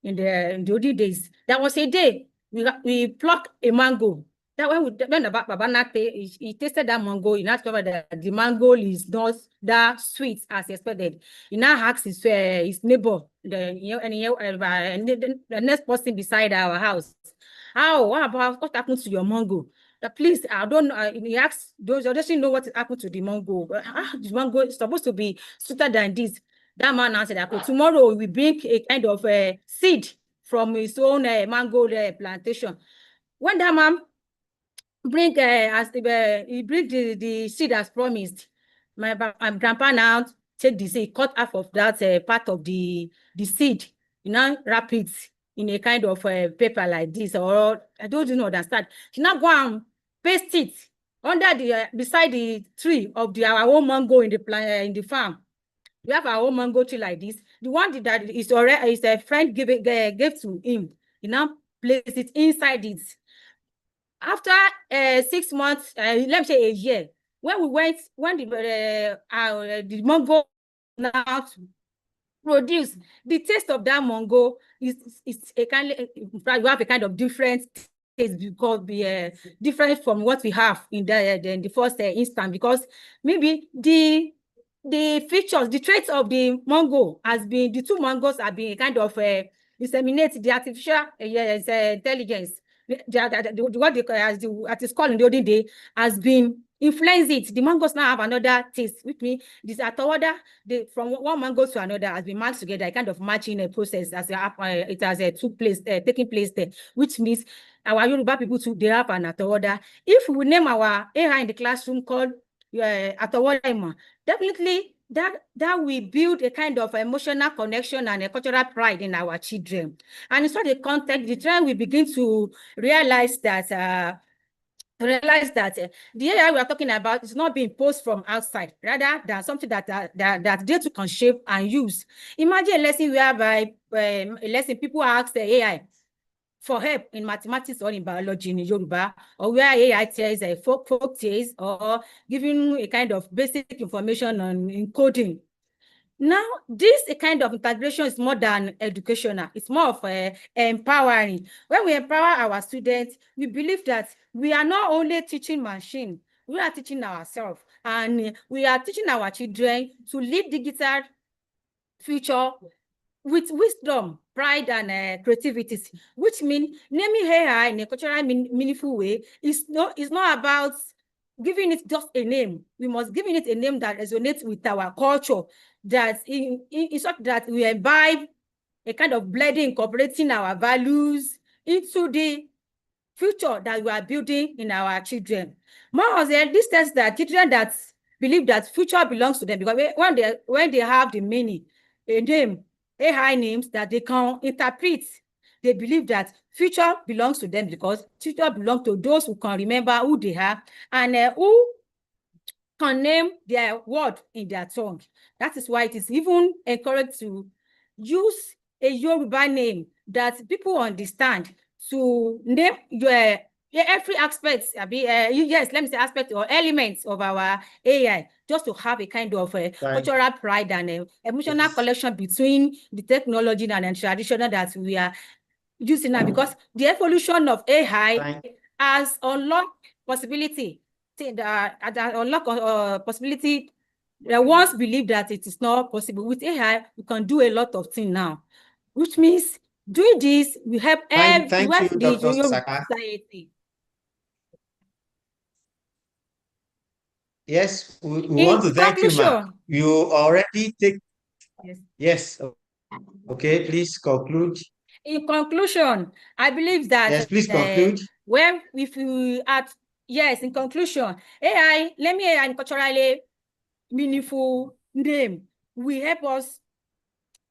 in the olden days, there was a day we plucked a mango. That when the Baba Nate, he tasted that mango, he now discovered that the mango is not that sweet as expected. He now asked his neighbor, the next person beside our house, what happened to your mango? Please, I don't know. He asked, doesn't know what happened to the mango. The mango is supposed to be sweeter than this. That man answered, okay, tomorrow we bring a kind of seed from his own mango plantation. When that man bring he bring the seed as promised, my grandpa now take the seed, cut half of that part of the seed, wrap it in a kind of paper like this, or I don't even understand. She now go and paste it under the beside the tree of our own mango in the farm. We have our own mango tree like this. The one that is already is a friend gave to him. He now place it inside it. After 6 months, let me say a year, when the mango now produce, the taste of that mango is a kind of, you have a kind of different taste, because different from what we have in the first instance, because maybe the features, the traits of the mango the two mangoes have been a kind of disseminate the artificial intelligence. What it is called in the olden day has been influenced it. The mangoes now have another taste, which means this atawada, from one mango to another has been matched together, a kind of matching a process as it has taking place there, which means our Yoruba people too, they have an atawada. If we name our AI in the classroom called atawada, definitely that will build a kind of emotional connection and a cultural pride in our children. And in such a context, the children will begin to realize that the AI we are talking about is not being imposed from outside, rather than something that they too can shape and use. Imagine a lesson whereby people ask the AI for help in mathematics or in biology in Yoruba, or where AI tells folk tales, or giving a kind of basic information on encoding. Now, this kind of integration is more than educational. It's more of empowering. When we empower our students, we believe that we are not only teaching machine, we are teaching ourselves, and we are teaching our children to live digital future with wisdom, pride, and creativity, which means naming AI in a culturally meaningful way is not about giving it just a name. We must give it a name that resonates with our culture, that in such that we imbibe a kind of blending, incorporating our values into the future that we are building in our children. More of this tells that children that believe that future belongs to them, because when they have the meaning, a name, AI names that they can interpret, they believe that future belongs to them, because future belongs to those who can remember who they are and who can name their word in their tongue. That is why it is even encouraged to use a Yoruba name that people understand, to name your every aspect, yes, let me say aspect or elements of our AI, just to have a kind of cultural pride and emotional connection between the technology and the traditional that we are using now, because the evolution of AI has unlocked possibility. Possibility that once believed that it is not possible. With AI, we can do a lot of things now, which means doing this will help the society. Yes, we want to thank you, ma. You already take. Yes. Okay, please conclude. In conclusion, I believe that yes, please conclude. Well, if you in conclusion, AI, let me a culturally meaningful name will help us.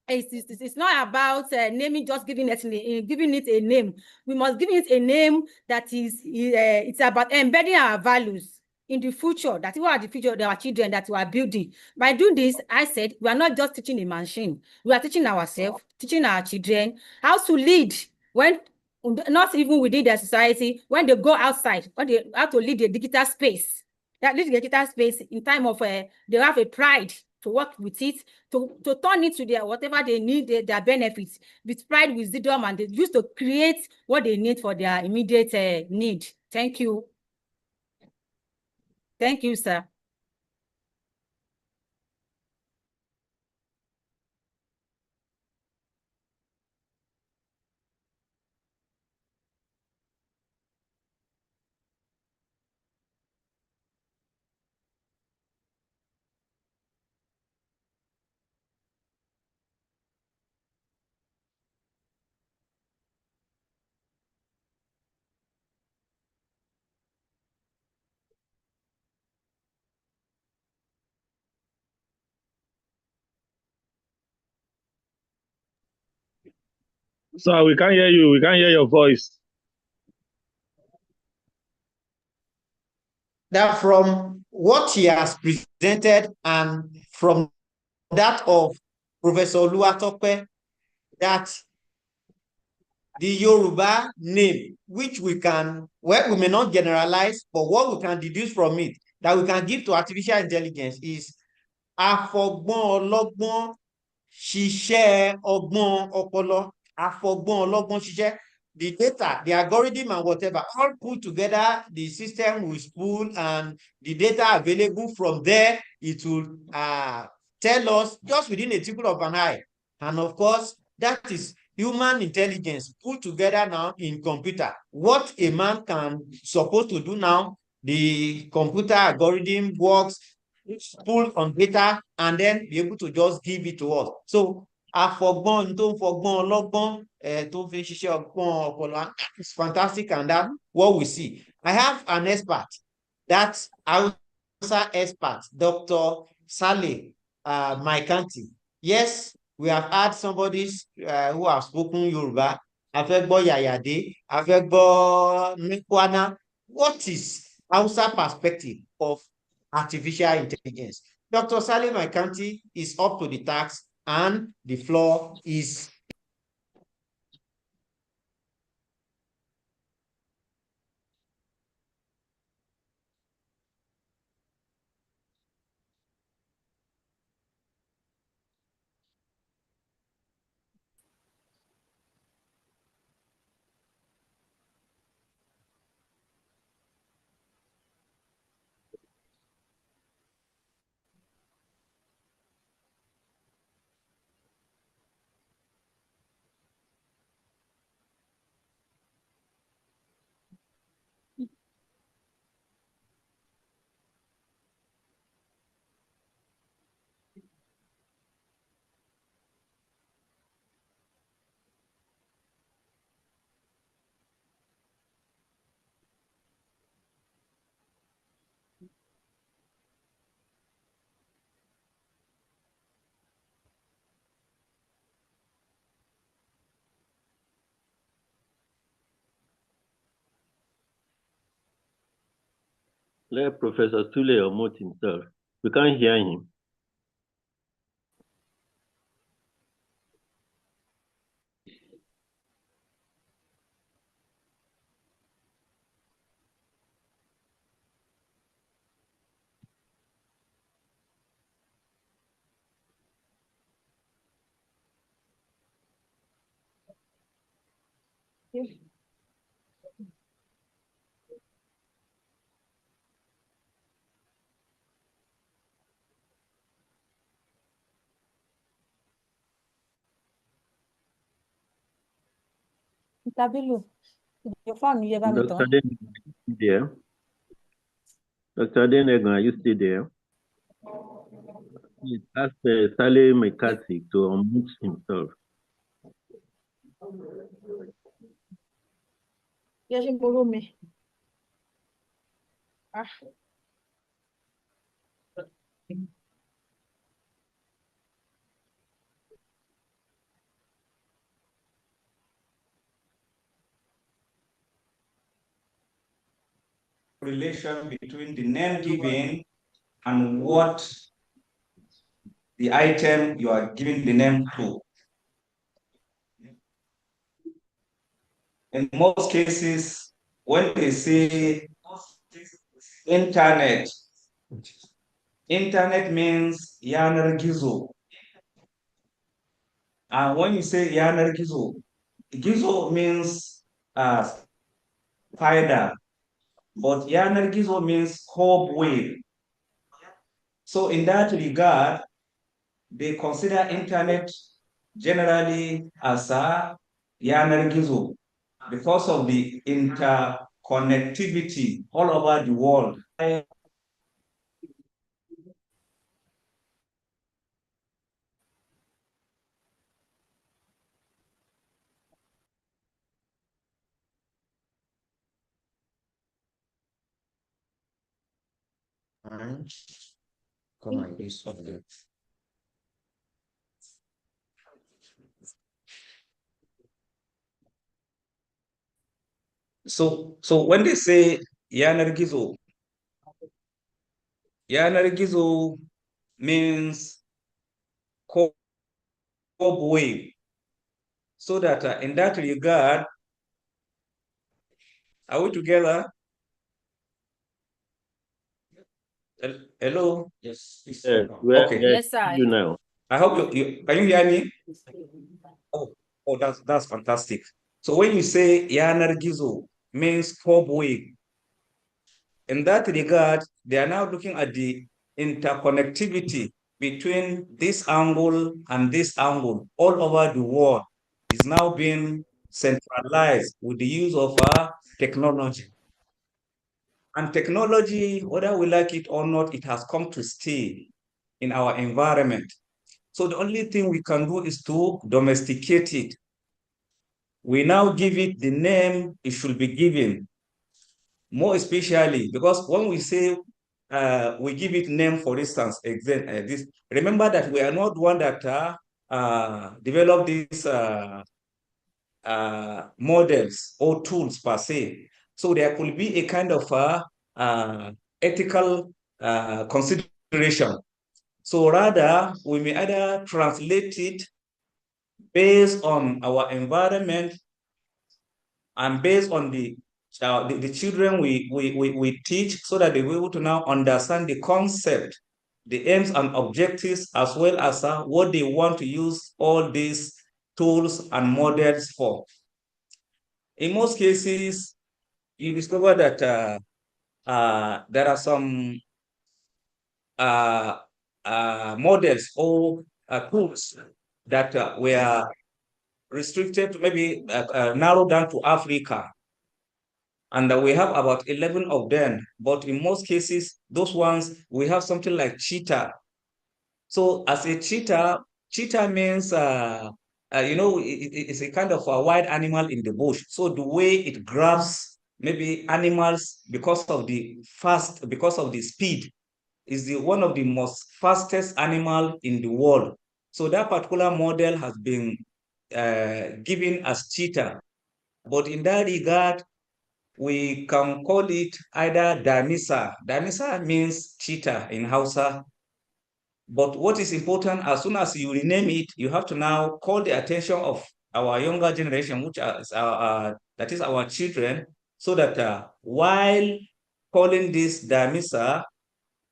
It's not about naming, just giving it a name. We must give it a name that is it's about embedding our values in the future, that what are the future of our children that we are building. By doing this, I said, we are not just teaching the machine. We are teaching ourselves, teaching our children how to lead when, not even within their society, when they go outside, when they how to lead the digital space. That lead the digital space in time of, they have a pride to work with it, to turn it to their, whatever they need, their benefits, with pride, wisdom, and they use to create what they need for their immediate need. Thank you. Thank you, sir. So we can't hear you. We can't hear your voice. That from what he has presented and from that of Professor Oluwatope, that the Yoruba name, which we can, well, we may not generalize, but what we can deduce from it, that we can give to artificial intelligence is Afọgbọ́n ọlọ́gbọ́n ṣiṣẹ́ ọgbọ́n ọpọlọ, Afọgbọ́n ọlọ́gbọ́n ṣiṣẹ́. The data, the algorithm and whatever, all put together, the system will spool, and the data available from there, it will tell us just within a twinkle of an eye. And of course, that is human intelligence put together now in computer. What a man can supposed to do now, the computer algorithm works, pull on data, and then be able to just give it to us. So Afọgbọ́n tó ń fọgbọ́n ọlọ́gbọ́n tó fi ṣiṣẹ́ ọgbọ́n ọpọlọ, it's fantastic, and that's what we see. I have an expert, that's Hausa expert, Dr. Saleh Maikanti. Yes, we have had somebody who have spoken Yoruba. A fẹ́ gbọ́ Yàyàdé, a fẹ́ gbọ́ Nkwana. What is Hausa perspective of artificial intelligence? Dr. Saleh Maikanti is up to the task, and the floor is. Let Professor Tule unmute himself. We can't hear him. Your phone, you ever Dr. Adenegan, are you still there? Dr. Adenegan, are you still there? Please ask Saleh Maikanti to unmute himself. Yes, you follow me. relation between the name given and what the item you are giving the name to. In most cases, when they say internet, internet means yanar gizo. And when you say yanar gizo, gizo means spider, but yanar gizo means cobweb. So in that regard, they consider internet generally as a yanar gizo because of the interconnectivity all over the world. Come on, this subject. So when they say yanar gizo means cobweb. So that in that regard, are we together? Hello? Yes. Yes, Okay. Yes, sir. you now. I hope you can you hear me? Oh, that's fantastic. So when you say yanar gizo means cobweb, in that regard, they are now looking at the interconnectivity between this angle and this angle all over the world is now being centralized with the use of technology. And technology, whether we like it or not, it has come to stay in our environment. So the only thing we can do is to domesticate it. We now give it the name it should be given. More especially because when we say we give it name, for instance, this. Remember that we are not one that develop these models or tools per se. So there could be a kind of ethical consideration. So rather, we may either translate it based on our environment and based on the children we teach, so that they will be able to now understand the concept, the aims and objectives, as well as what they want to use all these tools and models for. In most cases, you discover that there are some models or tools that were restricted to maybe narrowed down to Africa. And we have about 11 of them. But in most cases, those ones, we have something like cheetah. So as a cheetah means, it's a kind of a wild animal in the bush. So the way it grabs maybe animals because of the speed, is one of the most fastest animal in the world. So that particular model has been given as cheetah. But in that regard, we can call it either Damisa. Damisa means cheetah in Hausa. But what is important, as soon as you rename it, you have to now call the attention of our younger generation, which is that is our children, so that while calling this Damisa,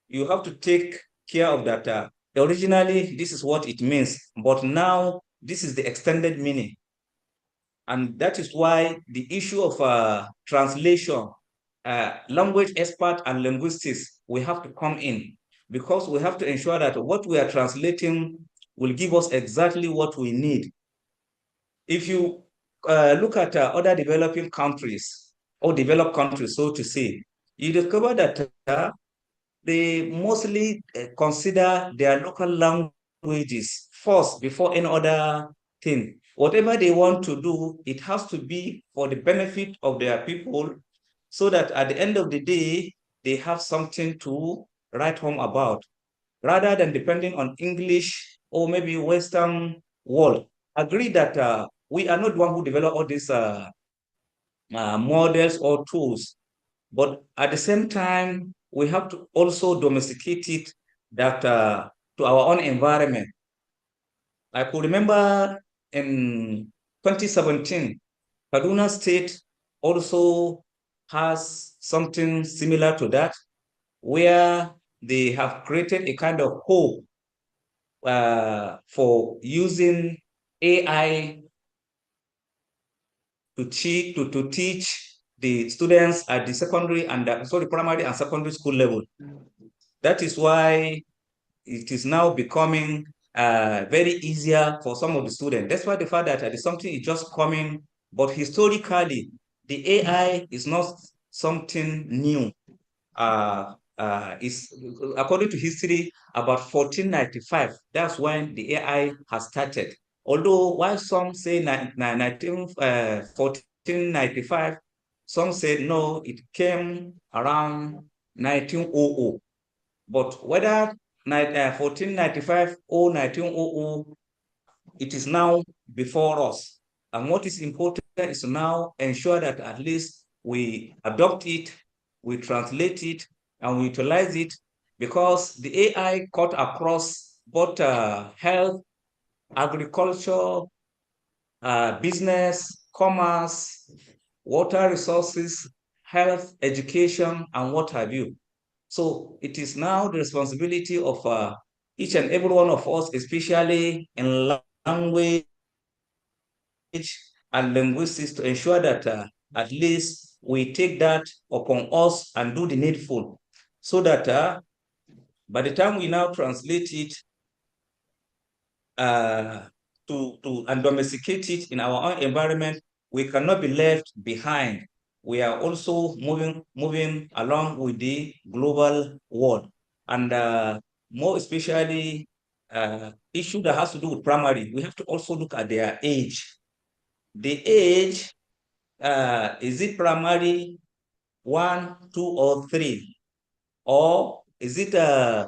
you have to take care of that. Originally, this is what it means, but now this is the extended meaning. And that is why the issue of translation, language expert and linguistics, we have to come in, because we have to ensure that what we are translating will give us exactly what we need. If you look at other developing countries, or developed countries, so to say, you discover that they mostly consider their local languages first before any other thing. Whatever they want to do, it has to be for the benefit of their people, so that at the end of the day, they have something to write home about, rather than depending on English or maybe Western world. Agree that we are not the one who develop all these models or tools, But at the same time, we have to also domesticate it that to our own environment. I could remember in 2017, Kaduna State also has something similar to that, where they have created a kind of hope for using AI to teach the students at the secondary and primary and secondary school level. That is why it is now becoming very easier for some of the students. That's why the fact that it is something is just coming, but historically, the AI is not something new. Is according to history about 1495. That's when the AI has started. Although while some say 1495, some said no, it came around 1900. But whether 1495 or 1900, it is now before us. And what is important is to now ensure that at least we adopt it, we translate it, and we utilize it, because the AI cut across both health, agriculture, business, commerce, water resources, health, education, and what have you. So it is now the responsibility of each and every one of us, especially in language and linguistics, to ensure that at least we take that upon us and do the needful, so that by the time we now translate it and domesticate it in our own environment, we cannot be left behind. We are also moving along with the global world, and more especially issue that has to do with primary. We have to also look at their age. The age, is it primary 1, 2, or 3, or is it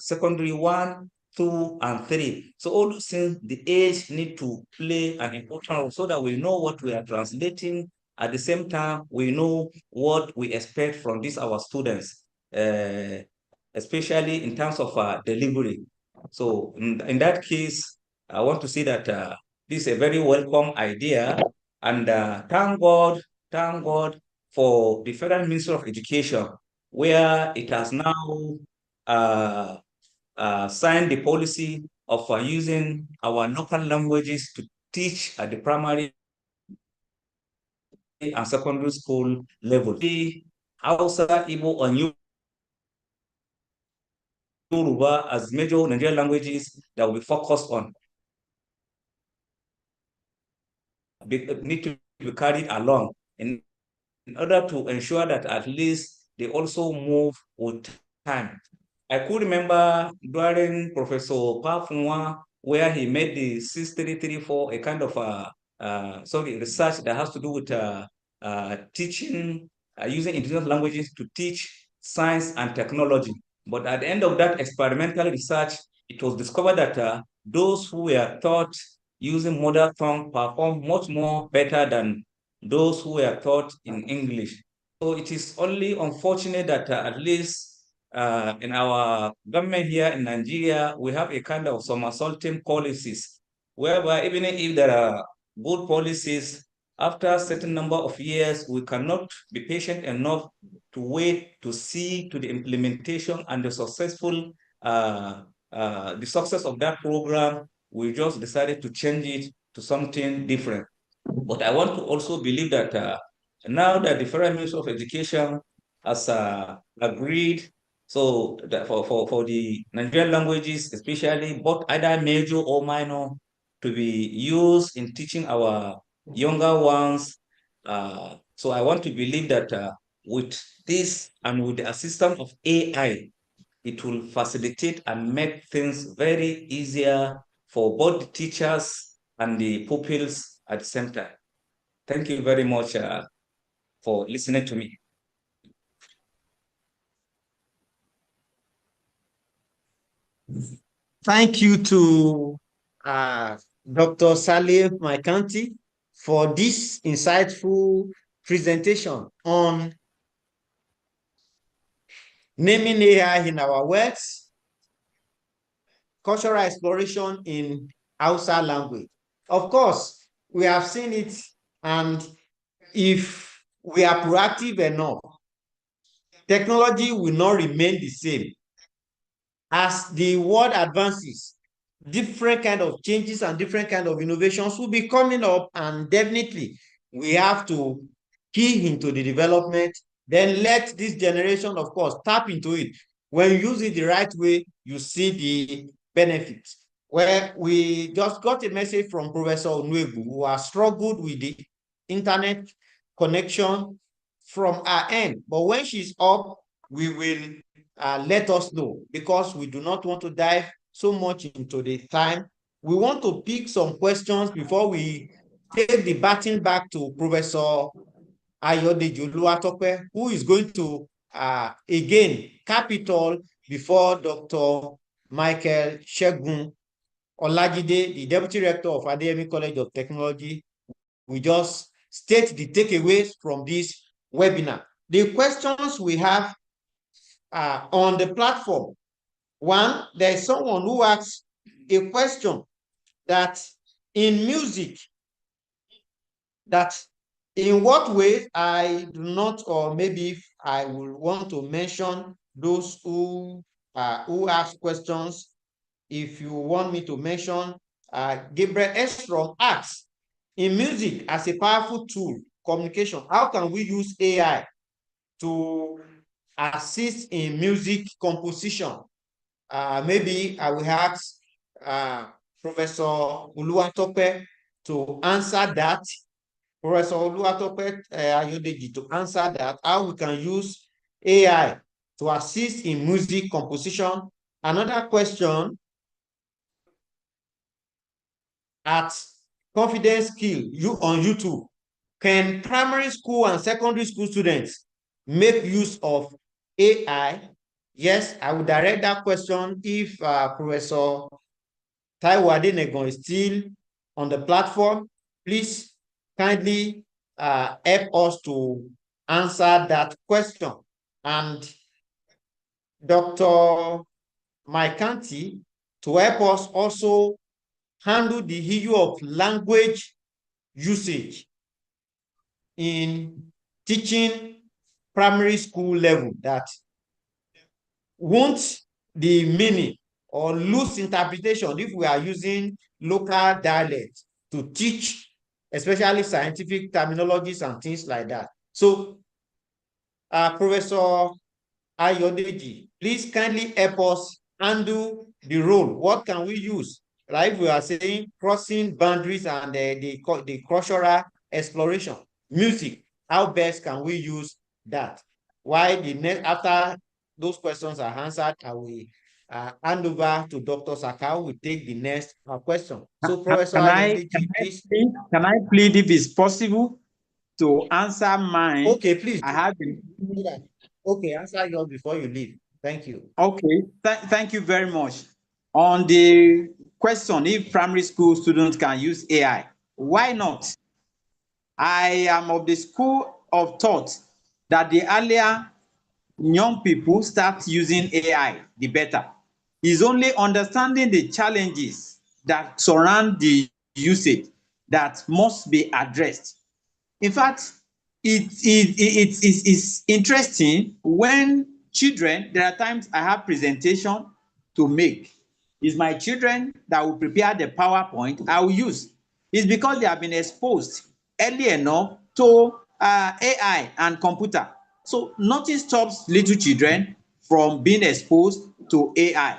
secondary 1, 2, and 3? So all those things, the age need to play an important role so that we know what we are translating. At the same time, we know what we expect from these our students, especially in terms of delivery. So in that case, I want to say that this is a very welcome idea, and thank God for the Federal Ministry of Education, where it has now signed the policy of using our local languages to teach at the primary and secondary school level. The Hausa, Igbo, and Yoruba as major Nigerian languages that will be focused on need to be carried along in order to ensure that at least they also move with time. I could remember during Professor Pafunwa, where he made the 6334, a kind of research that has to do with teaching, using indigenous languages to teach science and technology. But at the end of that experimental research, it was discovered that those who were taught using mother tongue perform much more better than those who were taught in English. So it is only unfortunate that at least in our government here in Nigeria, we have a kind of somersaulting policies, whereby even if there are good policies, after a certain number of years, we cannot be patient enough to wait to see to the implementation and the success of that program. We just decided to change it to something different. But I want to also believe that now that the Federal Ministry of Education has agreed, so that for the Nigerian languages, especially both either major or minor, to be used in teaching our younger ones. So I want to believe that with this and with the assistance of AI, it will facilitate and make things very easier for both the teachers and the pupils at the same time. Thank you very much for listening to me. Thank you to Dr. Salif Maikanti for this insightful presentation on naming AI in our words, cultural exploration in Hausa language. Of course, we have seen it, and if we are proactive enough, technology will not remain the same. As the world advances, different kind of changes and different kind of innovations will be coming up, and definitely we have to key into the development, then let this generation, of course, tap into it. When you use it the right way, you see the benefits. Well, we just got a message from Professor Onwegu, who has struggled with the internet connection from our end. But when she's up, we will let us know, because we do not want to dive so much into the time. We want to pick some questions before we take the baton back to Professor Ayodeji Oluwatope, who is going to again capital before Dr. Michael Segun Olajide, the Deputy Rector of Adeyemi College of Technology. We just state the takeaways from this webinar. The questions we have on the platform. One, there's someone who asks a question that in music, that in what ways I do not, or maybe I will want to mention those who ask questions. If you want me to mention, Gabriel Estrom asks, in music as a powerful tool, communication, how can we use AI to assist in music composition? Maybe I will ask Professor Oluwatope to answer that. Professor Oluwatope Ayodeji to answer that, how we can use AI to assist in music composition. Another question, at Confidence Skill on YouTube, can primary school and secondary school students make use of AI? Yes, I will direct that question if Professor Taiwo Adenegan is still on the platform. Please kindly help us to answer that question. And Dr. Maikanti to help us also handle the issue of language usage in teaching primary school level, that won't the meaning or loose interpretation if we are using local dialect to teach, especially scientific terminologies and things like that. So, Professor Ayodeji, please kindly help us handle the role. What can we use? Like we are saying, crossing boundaries and the cultural exploration. Music, how best can we use that? Why the next, after those questions are answered, I will hand over to Dr. Sakao. We take the next question. So, Professor Ayodeji, please. Can I plead, if it's possible, to answer mine? Okay, please. I have. Okay, answer yours before you leave. Thank you. Okay, thank you very much. On the question if primary school students can use AI, why not? I am of the school of thought that the earlier young people start using AI, the better. It's only understanding the challenges that surround the usage that must be addressed. In fact, it's interesting when children, there are times I have presentation to make. It's my children that will prepare the PowerPoint I will use. It's because they have been exposed early enough to AI and computer. So nothing stops little children from being exposed to AI.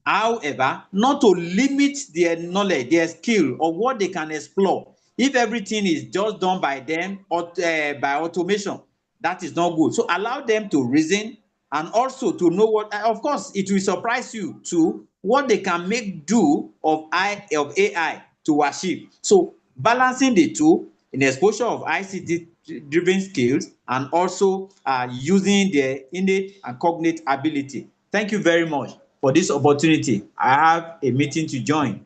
However, not to limit their knowledge, their skill, or what they can explore. If everything is just done by them or by automation, that is not good. So allow them to reason and also to know what, of course, it will surprise you too, what they can make do of AI to achieve. So balancing the two in exposure of ICT-driven skills and also using their innate and cognate ability. Thank you very much for this opportunity. I have a meeting to join.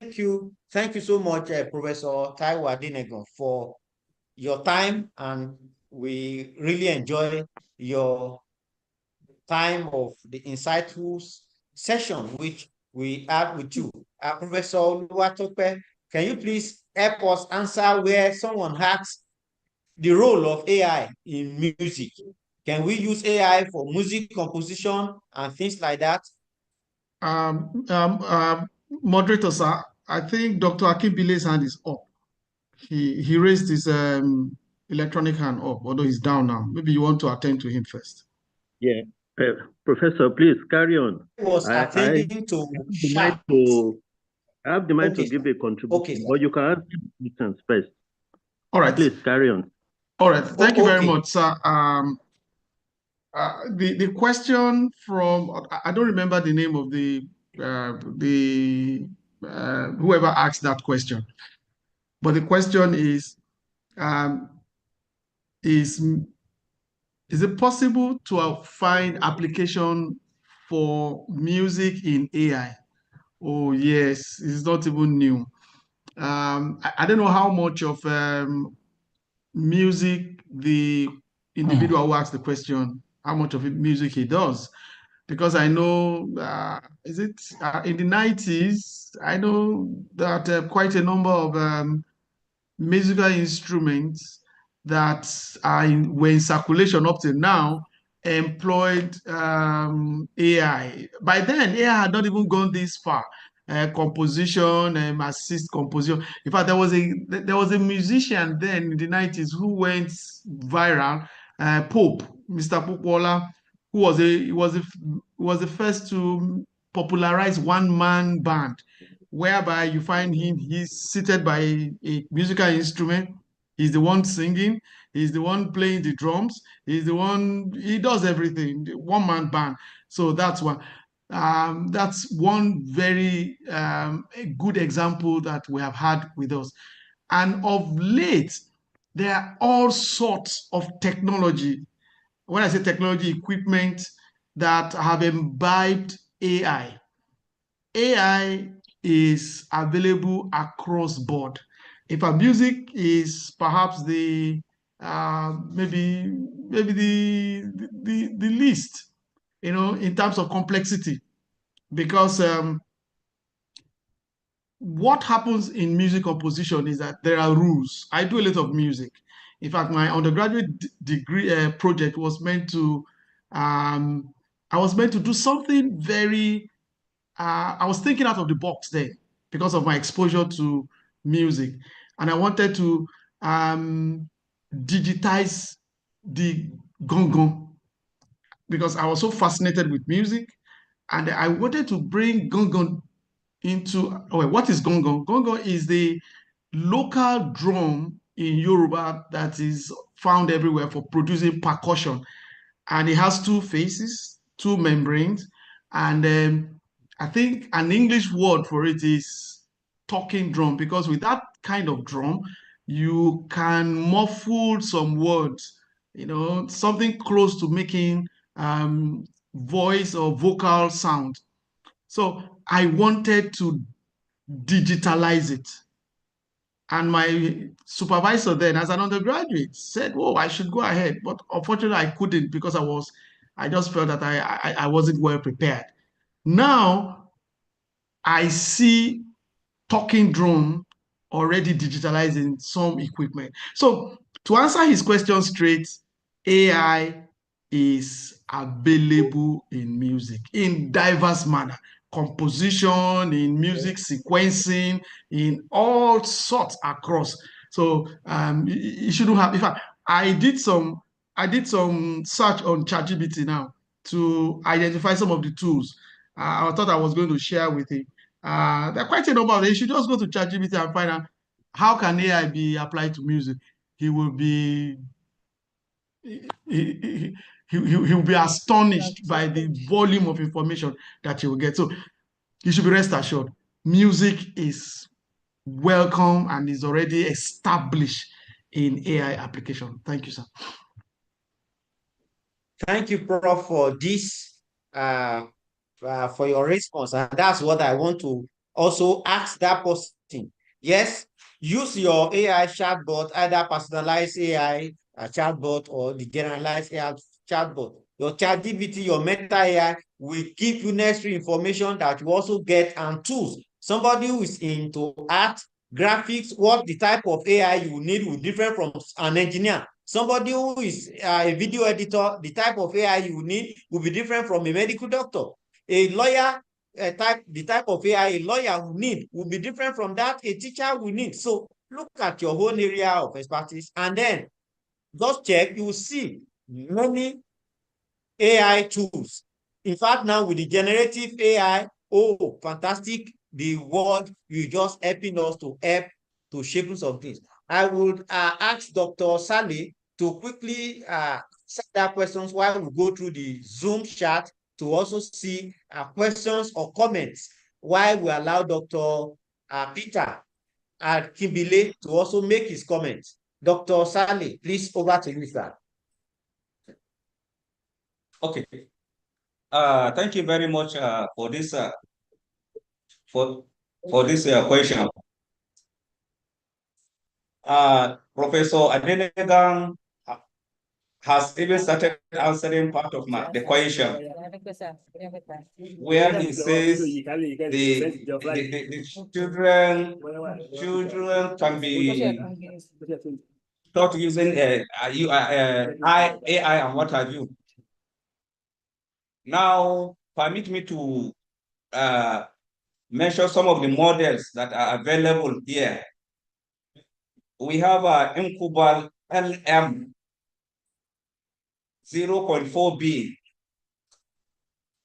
Thank you so much, Professor Taiwo Adenegan, for your time, and we really enjoy your time of the insightful session which we had with you. Professor Oluwatope, can you please help us answer where someone asks the role of AI in music? Can we use AI for music composition and things like that? Moderator, sir, I think Dr. Akinbile's hand is up. He raised his electronic hand up, although he's down now. Maybe you want to attend to him first. Yeah. Professor, please carry on. I was attending to chat. I have the mind Okay, to give a contribution, okay, but you can ask questions first. All right. Please carry on. All right. Thank you very okay. much, sir. The question from, I don't remember the name of whoever asked that question, but the question is it possible to find application for music in AI? Oh yes, it's not even new. I don't know how much of music the individual who asked the question, how much of it music he does, because I know, is it in the 90s? I know that quite a number of musical instruments that were in circulation up to now employed AI. By then, AI had not even gone this far. Composition, assist composition. In fact, there was a musician then in the 90s who went viral, Pope, Mr. Popola, who was the first to popularize one-man band, whereby you find him, he's seated by a musical instrument, he's the one singing, he's the one playing the drums, he does everything, one-man band. So that's one. That's one very good example that we have had with us. And of late, there are all sorts of technology. When I say technology, equipment that have imbibed AI. AI is available across board. If our music is perhaps the maybe the least, in terms of complexity, because what happens in music composition is that there are rules. I do a lot of music. In fact, my undergraduate degree project was meant to, I was meant to do something very, I was thinking out of the box there because of my exposure to music. And I wanted to digitize the gong because I was so fascinated with music. And I wanted to bring gong into, what is gong? Gong is the local drum in Yoruba that is found everywhere for producing percussion. And it has two faces, two membranes. And I think an English word for it is talking drum, because with that kind of drum, you can muffle some words, something close to making voice or vocal sound. So I wanted to digitalize it. And my supervisor then, as an undergraduate, said, "Oh, I should go ahead." But unfortunately, I couldn't because I just felt that I wasn't well prepared. Now, I see talking drum already digitalizing some equipment. So to answer his question straight, AI is available in music in diverse manner. Composition, in music sequencing, in all sorts across. So you shouldn't have. In fact, I did some search on ChatGPT now to identify some of the tools. I thought I was going to share with him. There are quite a number of them. You should just go to ChatGPT and find out how can AI be applied to music. He will be he'll be astonished by the volume of information that you will get. So you should be rest assured. Music is welcome and is already established in AI application. Thank you, sir. Thank you, Prof, for this, for your response. And that's what I want to also ask that person. Yes, use your AI chatbot, either personalized AI chatbot or the generalized AI chatbot. Your ChatGPT, your Meta AI will give you necessary information that you also get, and tools. Somebody who is into art, graphics, what the type of AI you need will different from an engineer. Somebody who is a video editor, the type of AI you need will be different from a medical doctor. A lawyer, the type of AI a lawyer will need will be different from that a teacher will need. So look at your own area of expertise and then just check. You will see many AI tools. In fact, now with the generative AI, oh, fantastic. The word you just helping us to help to shape some things. I would ask Dr. Sally to quickly set that questions while we go through the Zoom chat to also see questions or comments while we allow Dr. Peter Kimbile to also make his comments. Dr. Sally, please, over to you, sir. Okay. Thank you very much for this question. Professor Adenegan has even started answering part of the question, where he says the children can be taught using AI and what have you. Now, permit me to mention some of the models that are available here. We have Incubal LM 0.4B.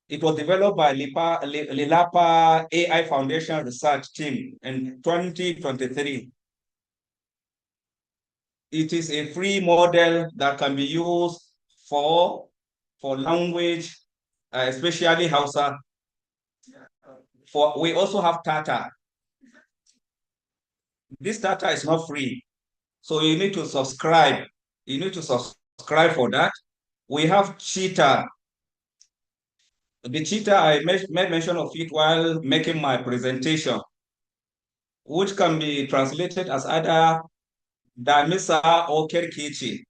It was developed by Lilapa AI Foundation Research Team in 2023. It is a free model that can be used for language, especially Hausa. We also have Tata. This Tata is not free, so you need to subscribe. You need to subscribe for that. We have Cheetah. The Cheetah, I made mention of it while making my presentation, which can be translated as either Damisa or Kerkichi.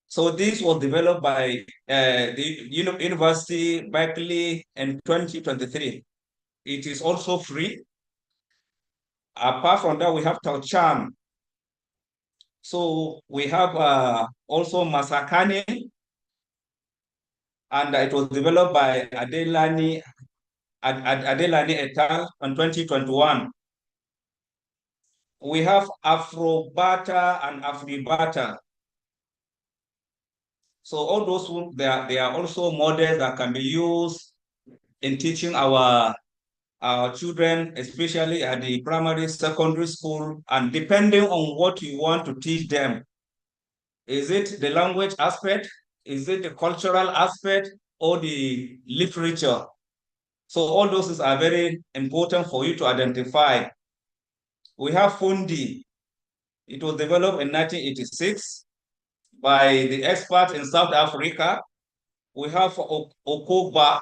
So this was developed by the University Berkeley in 2023. It is also free. Apart from that, we have Tauchan. So we have also Masakane, and it was developed by Adelani et al. In 2021. We have Afrobata and Afribata. So all those, they are also models that can be used in teaching our children, especially at the primary, secondary school, and depending on what you want to teach them. Is it the language aspect? Is it the cultural aspect or the literature? So all those are very important for you to identify. We have Fundi. It was developed in 1986 by the experts in South Africa. We have Okoba.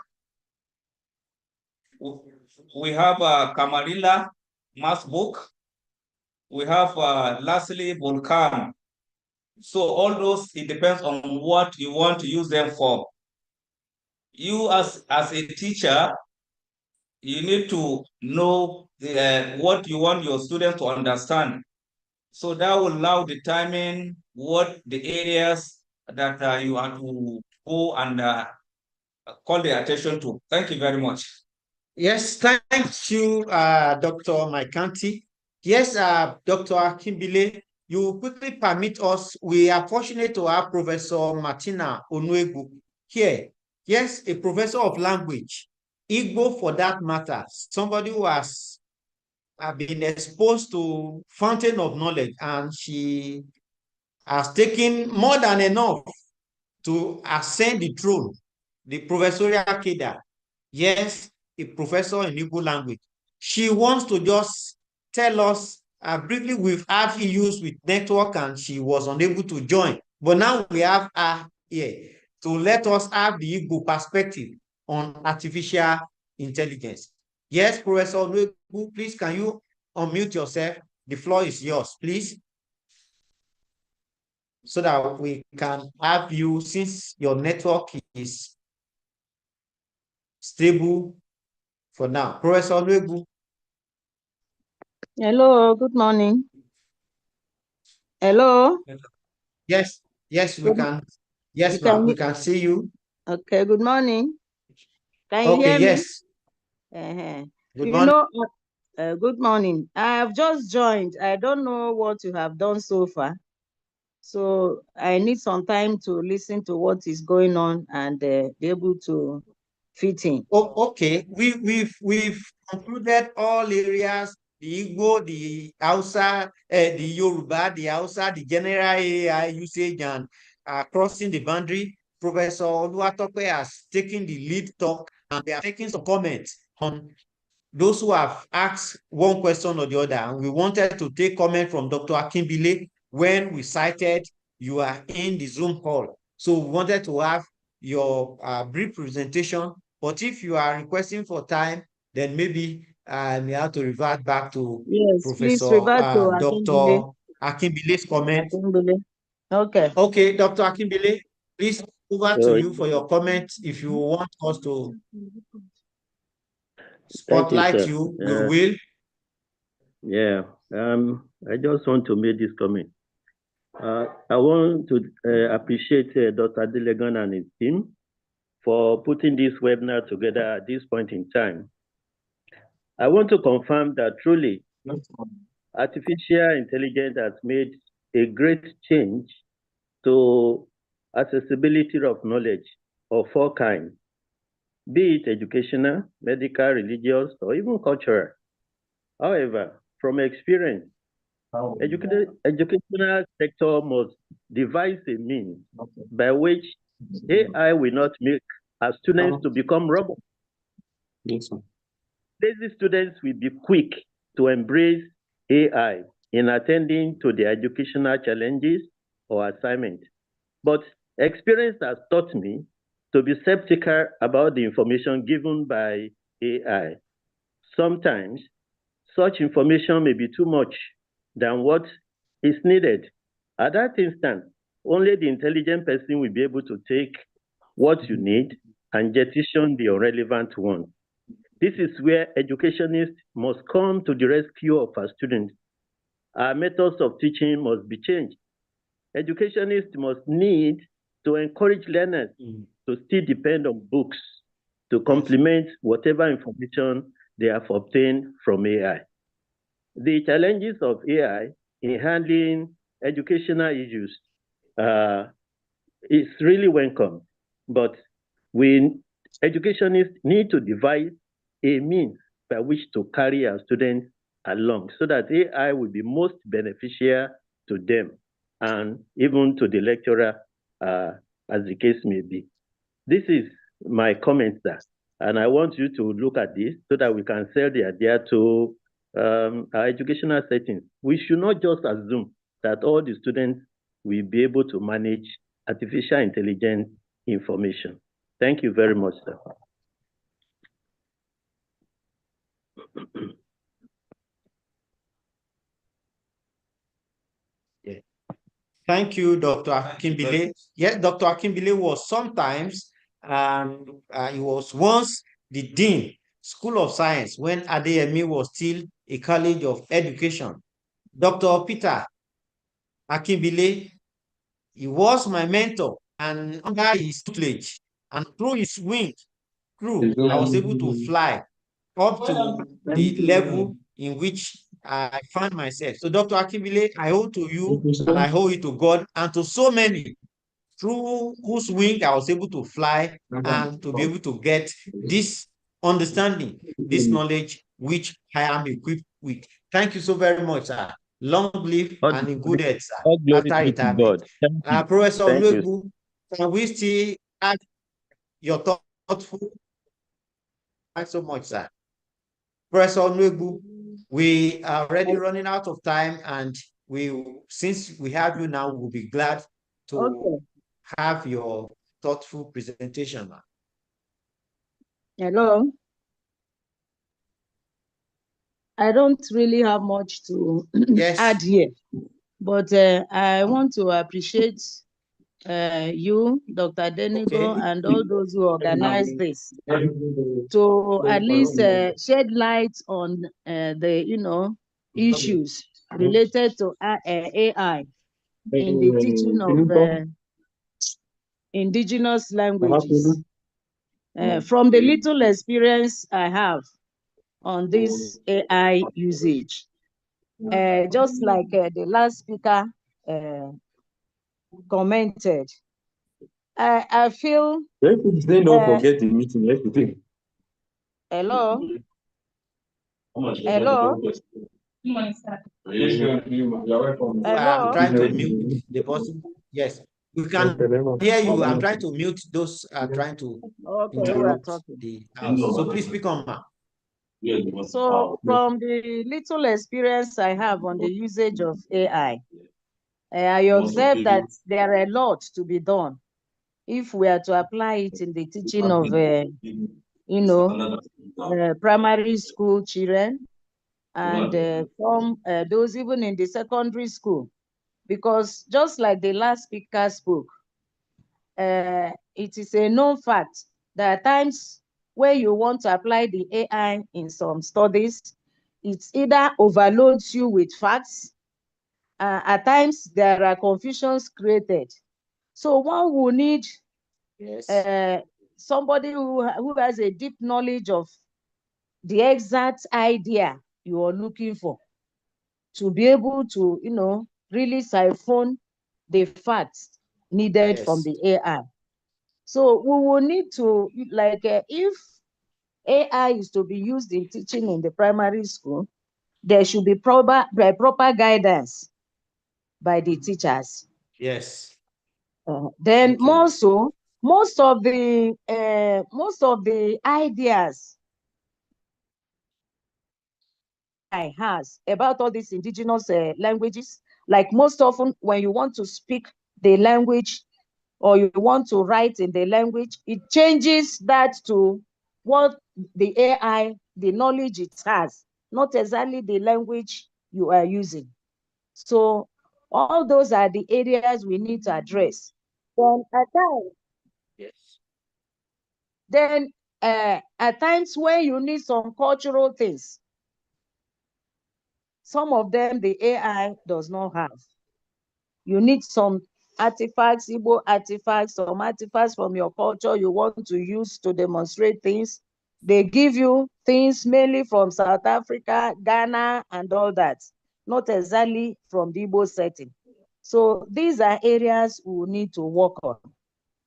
We have Kamarilla Mathbook. We have lastly Volcan. So all those, it depends on what you want to use them for. You as a teacher, you need to know what you want your students to understand. So that will now determine what the areas that you want to go and call the attention to. Thank you very much. Yes, thank you, Dr. Maikanti. Yes, Dr. Kimbile, you quickly permit us. We are fortunate to have Professor Martina Onuegu here. Yes, a professor of language, Igbo for that matter, somebody who has been exposed to fountain of knowledge, and she has taken more than enough to ascend the throne, the professorial cadre. Yes, a professor in Igbo language. She wants to just tell us briefly. We've had issues with network and she was unable to join, but now we have her here to let us have the Igbo perspective on artificial intelligence. Yes, Professor Onuegu, please can you unmute yourself the floor is yours, please, so that we can have you, since your network is stable for now. Professor Onwegbu. Hello, good morning. Hello. Yes, yes, we can. Yes, ma'am, we can see you. Okay, good morning. Can you hear me? Yes. Good morning. Good morning. I have just joined. I don't know what you have done so far. So I need some time to listen to what is going on and be able to fit in. Oh, okay. We've concluded all areas, the Igbo, the Hausa, the Yoruba, the Hausa, the general AI usage, and crossing the boundary. Professor Oluwatope has taken the lead talk, and they are taking some comments on those who have asked one question or the other. And we wanted to take comment from Dr. Akimbile when we cited you are in the Zoom call. So we wanted to have your brief presentation. But if you are requesting for time, then maybe I may have to revert back to Professor Dr. Akimbile's comment. Okay. Okay, Dr. Akimbile, please over to you for your comment. If you want us to spotlight you, we will. Yeah, I just want to make this comment. I want to appreciate Dr. Delegan and his team for putting this webinar together at this point in time. I want to confirm that truly artificial intelligence has made a great change to accessibility of knowledge of all kinds, be it educational, medical, religious, or even cultural. However, from experience, educational sector must devise a means by which AI will not make our students to become robots. Lazy students will be quick to embrace AI in attending to their educational challenges or assignments. But experience has taught me to be skeptical about the information given by AI. Sometimes such information may be too much than what is needed. At that instant, only the intelligent person will be able to take what you need and jettison the irrelevant one. This is where educationists must come to the rescue of our students. Our methods of teaching must be changed. Educationists must need to encourage learners to still depend on books to complement whatever information they have obtained from AI. The challenges of AI in handling educational issues is really welcome, but educationists need to devise a means by which to carry our students along so that AI will be most beneficial to them and even to the lecturer, as the case may be. This is my comment, sir, and I want you to look at this so that we can sell the idea to our educational settings. We should not just assume that all the students will be able to manage artificial intelligence information. Thank you very much, sir. Yeah. Thank you, Dr. Akimbile. Yes, Dr. Akimbile was sometimes, he was once the Dean, School of Science, when Adeyemi was still a college of education. Dr. Peter Akimbile, he was my mentor, and under his tutelage and through his wing crew, I was able to fly up to the level in which I found myself. So, Dr. Akimbile, I owe to you and I owe it to God and to so many through whose wing I was able to fly and to be able to get this understanding, this knowledge which I am equipped with. Thank you so very much, sir. Long live and in good health, sir. After retirement. Professor Onwegbu, can we still add your thoughtful? Thanks so much, sir. Professor Onwegbu, we are already running out of time, and since we have you now, we'll be glad to have your thoughtful presentation. Hello. I don't really have much to Yes. add here, but I want to appreciate you, Dr. Denigo, Okay. and all those who organized this to at least shed light on the issues related to AI in the teaching of indigenous languages. From the little experience I have on this AI usage, just like the last speaker commented, I feel. Don't forget the meeting yesterday. Hello? Hello? I'm Hello? trying to mute the person. Yes, we can hear you. I'm trying to mute those trying to Okay, we are interrupt talking. the house. So please speak on, ma. So from the little experience I have on the usage of AI, I observe that there are a lot to be done if we are to apply it in the teaching of, primary school children and from those even in the secondary school. Because just like the last speaker spoke, it is a known fact that at times when you want to apply the AI in some studies, it either overloads you with facts. At times there are confusions created. So one will need somebody who has a deep knowledge of the exact idea you are looking for to be able to, really siphon the facts needed from the AI. So we will need to, if AI is to be used in teaching in the primary school, there should be proper guidance by the teachers. Yes. Then more so, most of the ideas I has about all these indigenous languages, like most often when you want to speak the language or you want to write in the language, it changes that to what the AI, the knowledge it has, not exactly the language you are using. So all those are the areas we need to address. Then at times when you need some cultural things, some of them the AI does not have. You need some artifacts, Igbo artifacts, some artifacts from your culture you want to use to demonstrate things. They give you things mainly from South Africa, Ghana, and all that, not exactly from the Igbo setting. So these are areas we need to work on.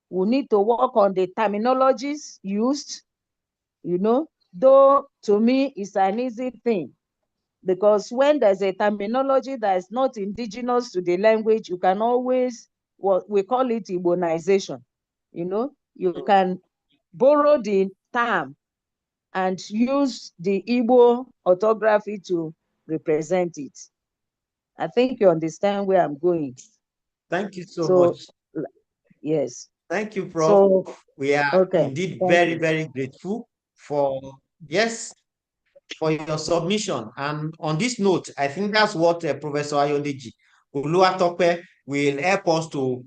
We need to work on the terminologies used, though to me it's an easy thing. Because when there's a terminology that is not indigenous to the language, you can always, we call it Igbonization. You can borrow the term and use the Igbo orthography to represent it. I think you understand where I'm going. Thank you so much. Yes. Thank you, Prof. So, we are indeed very, very grateful for, for your submission. And on this note, I think that's what Professor Ayodeji Oluwatope will help us to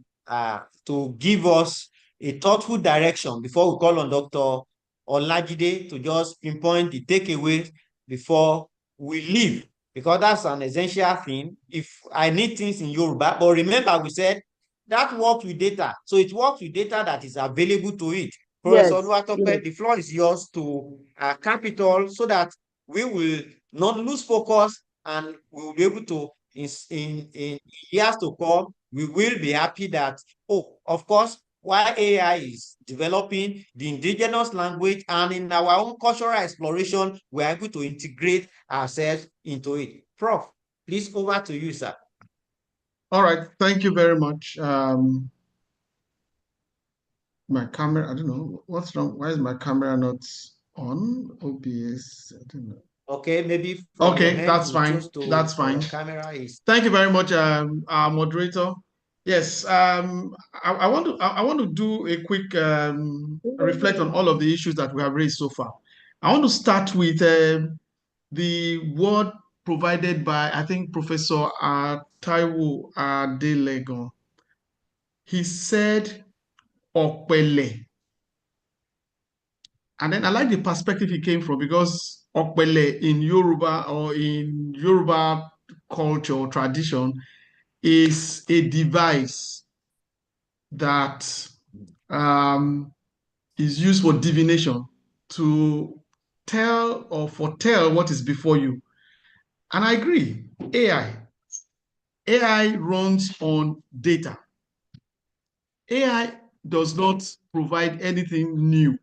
give us a thoughtful direction before we call on Dr. Olajide to just pinpoint the takeaways before we leave, because that's an essential thing. If I need things in Yoruba, but remember we said that works with data. So it works with data that is available to it. Professor Oluwatope, the floor is yours to capital so that we will not lose focus and we will be able to, in years to come, we will be happy that, of course, while AI is developing the indigenous language and in our own cultural exploration, we are able to integrate ourselves into it. Prof, please, over to you, sir. All right, thank you very much. My camera, I don't know what's wrong. Why is my camera not on? OBS, I don't know. Okay, maybe. Okay, that's fine. That's fine. Camera is. Thank you very much, our moderator. Yes, I want to do a quick reflect on all of the issues that we have raised so far. I want to start with the word provided by, I think, Professor Taiwo Adelegon. He said, Okpele. And then I like the perspective he came from, because Okpele in Yoruba or in Yoruba culture or tradition is a device that is used for divination, to tell or foretell what is before you. And I agree, AI runs on data. AI does not provide anything new.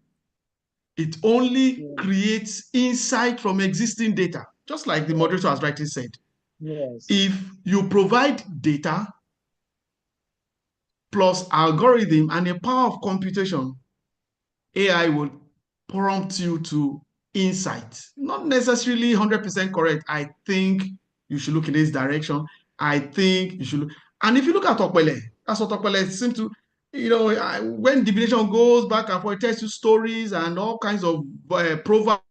It only creates insight from existing data, just like the moderator has rightly said. Yes. If you provide data plus algorithm and a power of computation, AI will prompt you to insight. Not necessarily 100% correct. I think you should look in this direction. I think you should look. And if you look at Okpele, that's what Okpele seems to, when divination goes back and forth, it tells you stories and all kinds of proverbs.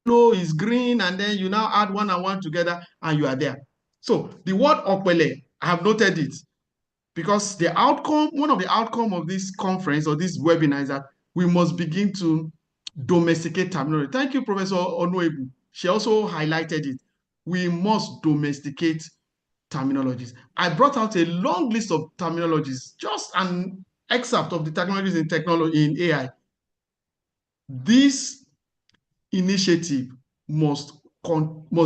Is green, and then you now add 1 and 1 together and you are there. So the word Okpele, I have noted it, because the outcome, one of the outcome of this conference or this webinar is that we must begin to domesticate terminology. Thank you, Professor Onuebu. She also highlighted it. We must domesticate terminologies. I brought out a long list of terminologies, just an excerpt of the technologies in technology in AI. This initiative must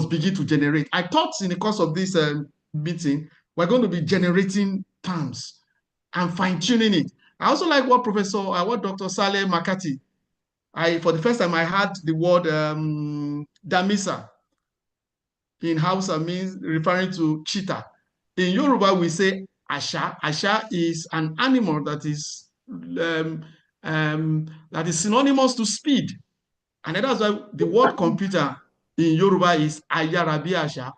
begin to generate. I thought in the course of this meeting, we're going to be generating terms and fine-tuning it. I also like what Dr. Saleh Makati, for the first time I heard the word Damisa in Hausa, means referring to cheetah. In Yoruba, we say Asha. Asha is an animal that is synonymous to speed. And that's why the word computer in Yoruba is Ayarabiasha,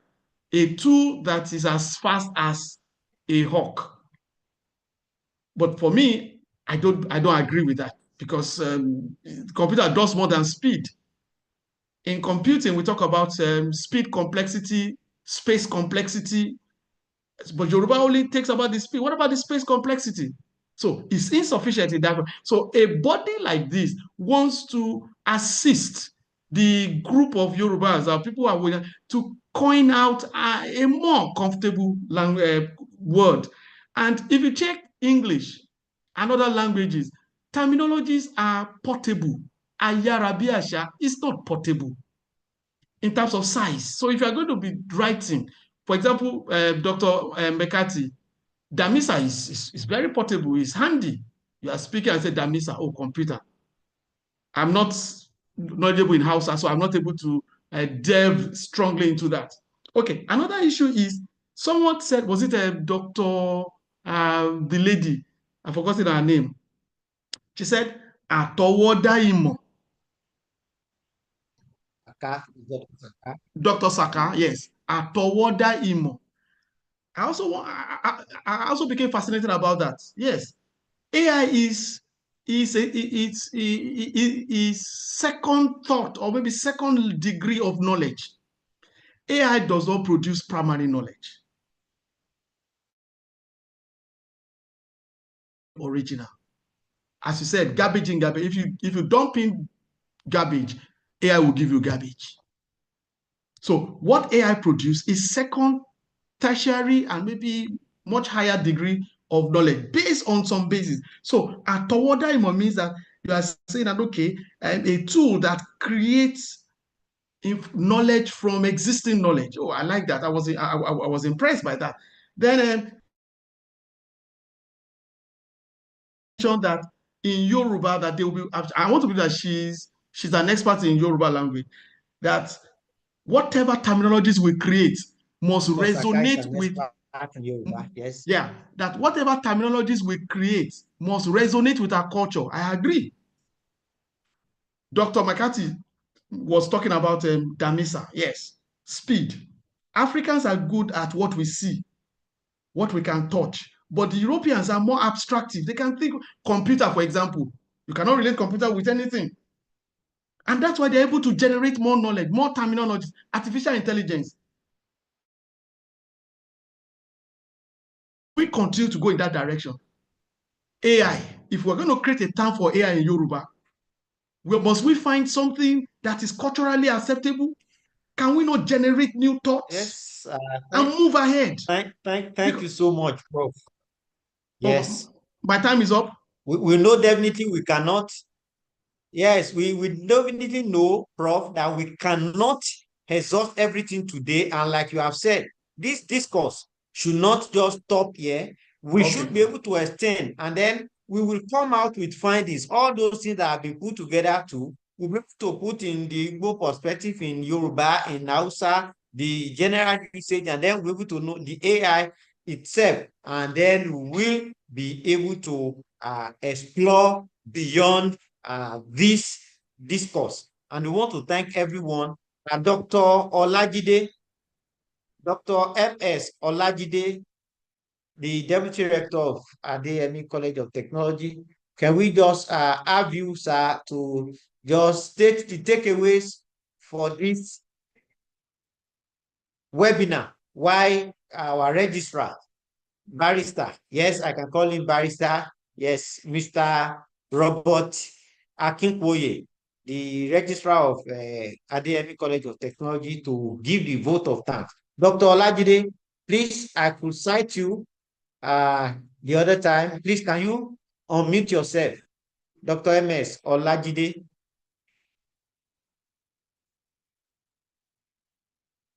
a tool that is as fast as a hawk. But for me, I don't agree with that, because computer does more than speed. In computing, we talk about speed complexity, space complexity, but Yoruba only takes about the speed. What about the space complexity? So it's insufficient in that. So a body like this wants to assist the group of Yorubas or people who are willing to coin out a more comfortable word. And if you check English and other languages, terminologies are portable. Ayarabiasha is not portable in terms of size. So if you are going to be writing, for example, Dr. Mekati, Damisa is very portable, it's handy. You are speaking and say Damisa, oh, computer. I'm not knowledgeable in Hausa, so I'm not able to delve strongly into that. Okay, another issue is, someone said, was it Dr. The lady, I forgot her name. She said, Atowoda Imo. Dr. Saka, yes, Atowoda Imo. I also became fascinated about that. Yes, AI is second thought, or maybe second degree of knowledge. AI does not produce primary knowledge. Original. As you said, garbage in garbage. If you dump in garbage, AI will give you garbage. So what AI produces is second, tertiary, and maybe much higher degree of knowledge based on some basis. So Atowodaimo means that you are saying that, okay, a tool that creates knowledge from existing knowledge. Oh, I like that. I was impressed by that. Then that in Yoruba, that they will be, I want to believe that she's an expert in Yoruba language, that whatever terminologies we create must resonate with Yoruba, yes. Yeah, that whatever terminologies we create must resonate with our culture. I agree. Dr. Makati was talking about Damisa. Yes, speed. Africans are good at what we see, what we can touch. But the Europeans are more abstractive. They can think computer, for example. You cannot relate computer with anything. And that's why they're able to generate more knowledge, more terminology, artificial intelligence. We continue to go in that direction. AI, if we're going to create a term for AI in Yoruba, must we find something that is culturally acceptable? Can we not generate new thoughts? Yes. And move ahead? Thank you so much, Prof. Yes. My time is up. We know definitely we cannot. Yes, we definitely know, Prof, that we cannot exhaust everything today. And like you have said, this discourse should not just stop here. We should be able to extend, and then we will come out with findings. All those things that have been put together too, we'll be able to put in the Igbo perspective, in Yoruba, in Hausa, the general usage, and then we'll be able to know the AI itself. And then we will be able to explore beyond this discourse. And we want to thank everyone. Dr. Olajide, Dr. M.S. Olajide, the Deputy Rector of Adeyemi College of Technology. Can we just have you, sir, to just state the takeaways for this webinar? Why our registrar, barrister, yes, I can call him barrister, yes, Mr. Robert Akinwoye, the registrar of Adeyemi College of Technology, to give the vote of thanks. Dr. Olajide, please, I could cite you the other time. Please, can you unmute yourself? Dr. M.S. Olajide.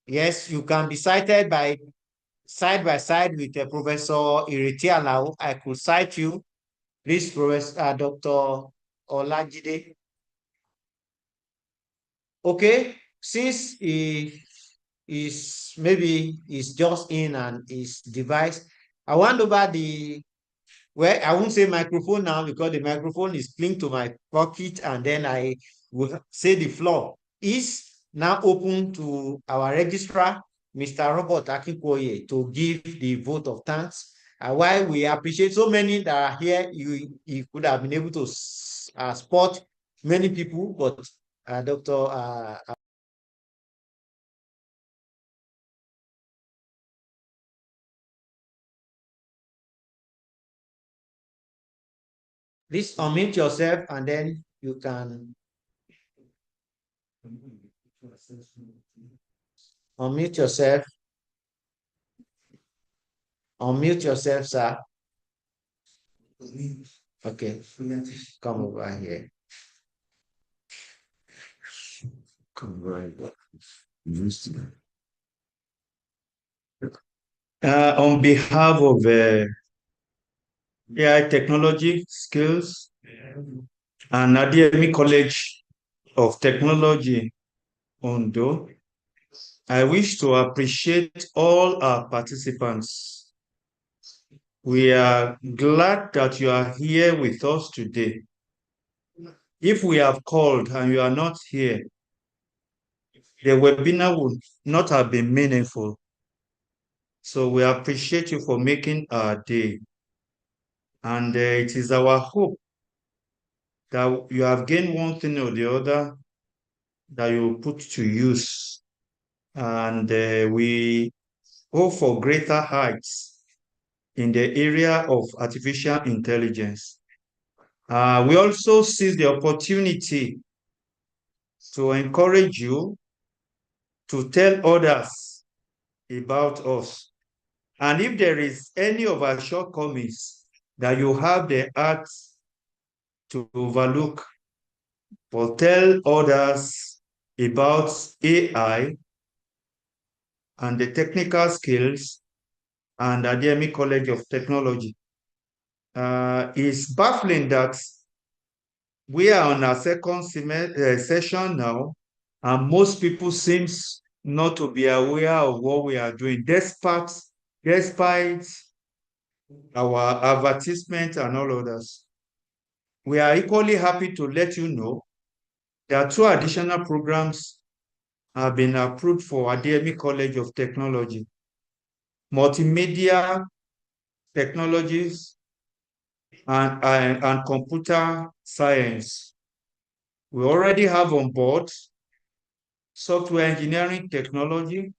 Yes, you can be cited by side with Professor Ireti Alao. I could cite you. Please, Professor Dr. Olajide. Okay, since he is maybe is just in and his device, I want over the, well, I won't say microphone now because the microphone is linked to my pocket, and then I will say the floor is now open to our registrar, Mr. Robert Akinwoye, to give the vote of thanks. While we appreciate so many that are here, you could have been able to spot many people, but Dr. Please unmute yourself, and then you can unmute yourself. Unmute yourself, sir. Okay, come over here. Come right on behalf of AI Technology Skills and Adeyemi College of Technology, Ondo, I wish to appreciate all our participants. We are glad that you are here with us today. If we have called and you are not here, the webinar would not have been meaningful. So we appreciate you for making our day. And it is our hope that you have gained one thing or the other that you put to use. And we hope for greater heights in the area of artificial intelligence. We also seize the opportunity to encourage you to tell others about us. And if there is any of our shortcomings that you have the heart to overlook, or tell others about AI and the technical skills and Adeyemi College of Technology. It's baffling that we are on our second session now, and most people seem not to be aware of what we are doing, despite our advertisement and all others. We are equally happy to let you know that 2 additional programs have been approved for Adeyemi College of Technology: Multimedia Technologies and Computer Science. We already have on board software engineering technology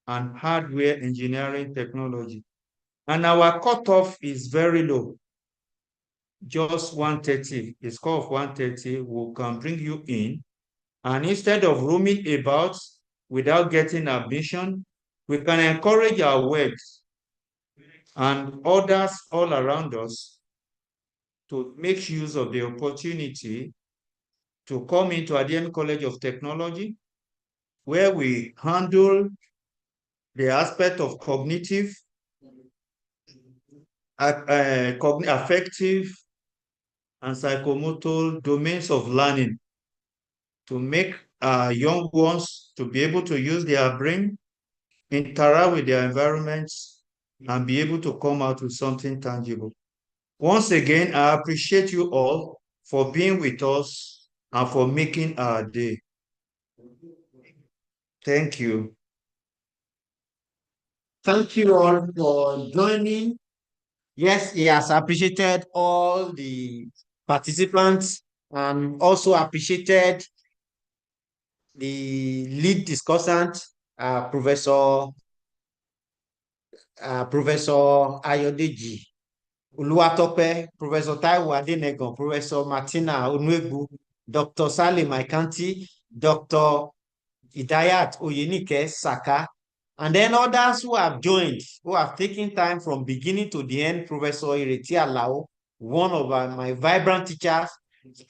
and hardware engineering technology. And our cutoff is very low, just 130. A score of 130 will can bring you in. And instead of roaming about without getting admission, we can encourage our works and others all around us to make use of the opportunity to come into Adiemi College of Technology, where we handle the aspect of cognitive, affective, and psychomotor domains of learning to make young ones to be able to use their brain, interact with their environments, and be able to come out with something tangible. Once again, I appreciate you all for being with us and for making our day. Thank you. Thank you all for joining. Yes, he has appreciated all the participants and also appreciated the lead discussant, Professor Ayodeji Oluwatope, Professor Taiwo Adenegan, Professor Martina Onuegbu, Dr. Salim Maikanti, Dr. Idayat Oyenike Saka, and then others who have joined, who have taken time from beginning to the end. Professor Ireti Alao, one of my vibrant teachers.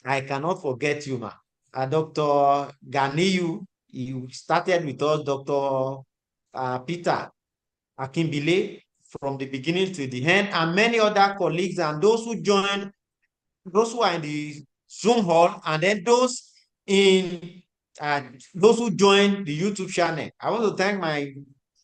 I cannot forget you, ma. Dr. Ganiyu, you started with us, Dr. Peter Akimbile, from the beginning to the end, and many other colleagues and those who joined, those who are in the Zoom hall, and then those who joined the YouTube channel. I want to thank my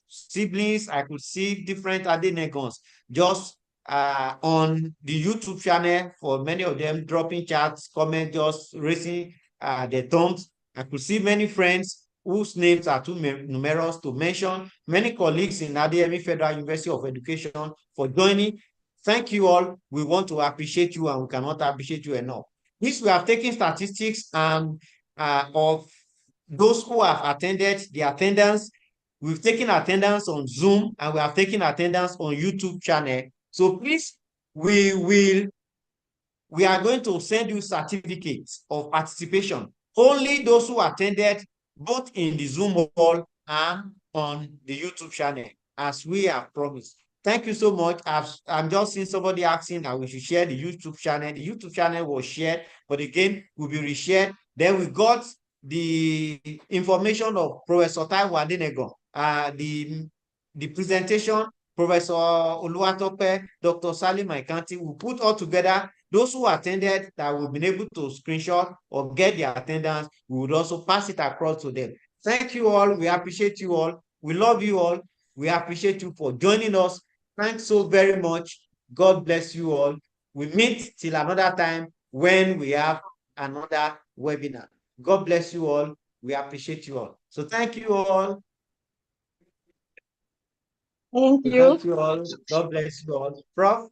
siblings. I could see different Adenegons just on the YouTube channel, for many of them dropping chats, comments, just raising their thumbs. I could see many friends whose names are too numerous to mention, many colleagues in Adiemi Federal University of Education for joining. Thank you all. We want to appreciate you, and we cannot appreciate you enough. This, we have taken statistics of those who have attended, the attendance. We've taken attendance on Zoom, and we have taken attendance on YouTube channel. So please, we are going to send you certificates of participation. Only those who attended both in the Zoom hall and on the YouTube channel, as we have promised. Thank you so much. I'm just seeing somebody asking that we should share the YouTube channel. The YouTube channel was shared, but again, will be reshared. Then we got the information of Professor Taiwo Adenegan, the presentation, Professor Oluwatope, Dr. Salim Maikanti. We put all together. Those who attended that we've been able to screenshot or get their attendance, we would also pass it across to them. Thank you all. We appreciate you all. We love you all. We appreciate you for joining us. Thanks so very much. God bless you all. We meet till another time when we have another webinar. God bless you all. We appreciate you all. So thank you all. Thank you. Thank you all. God bless you all. Prof?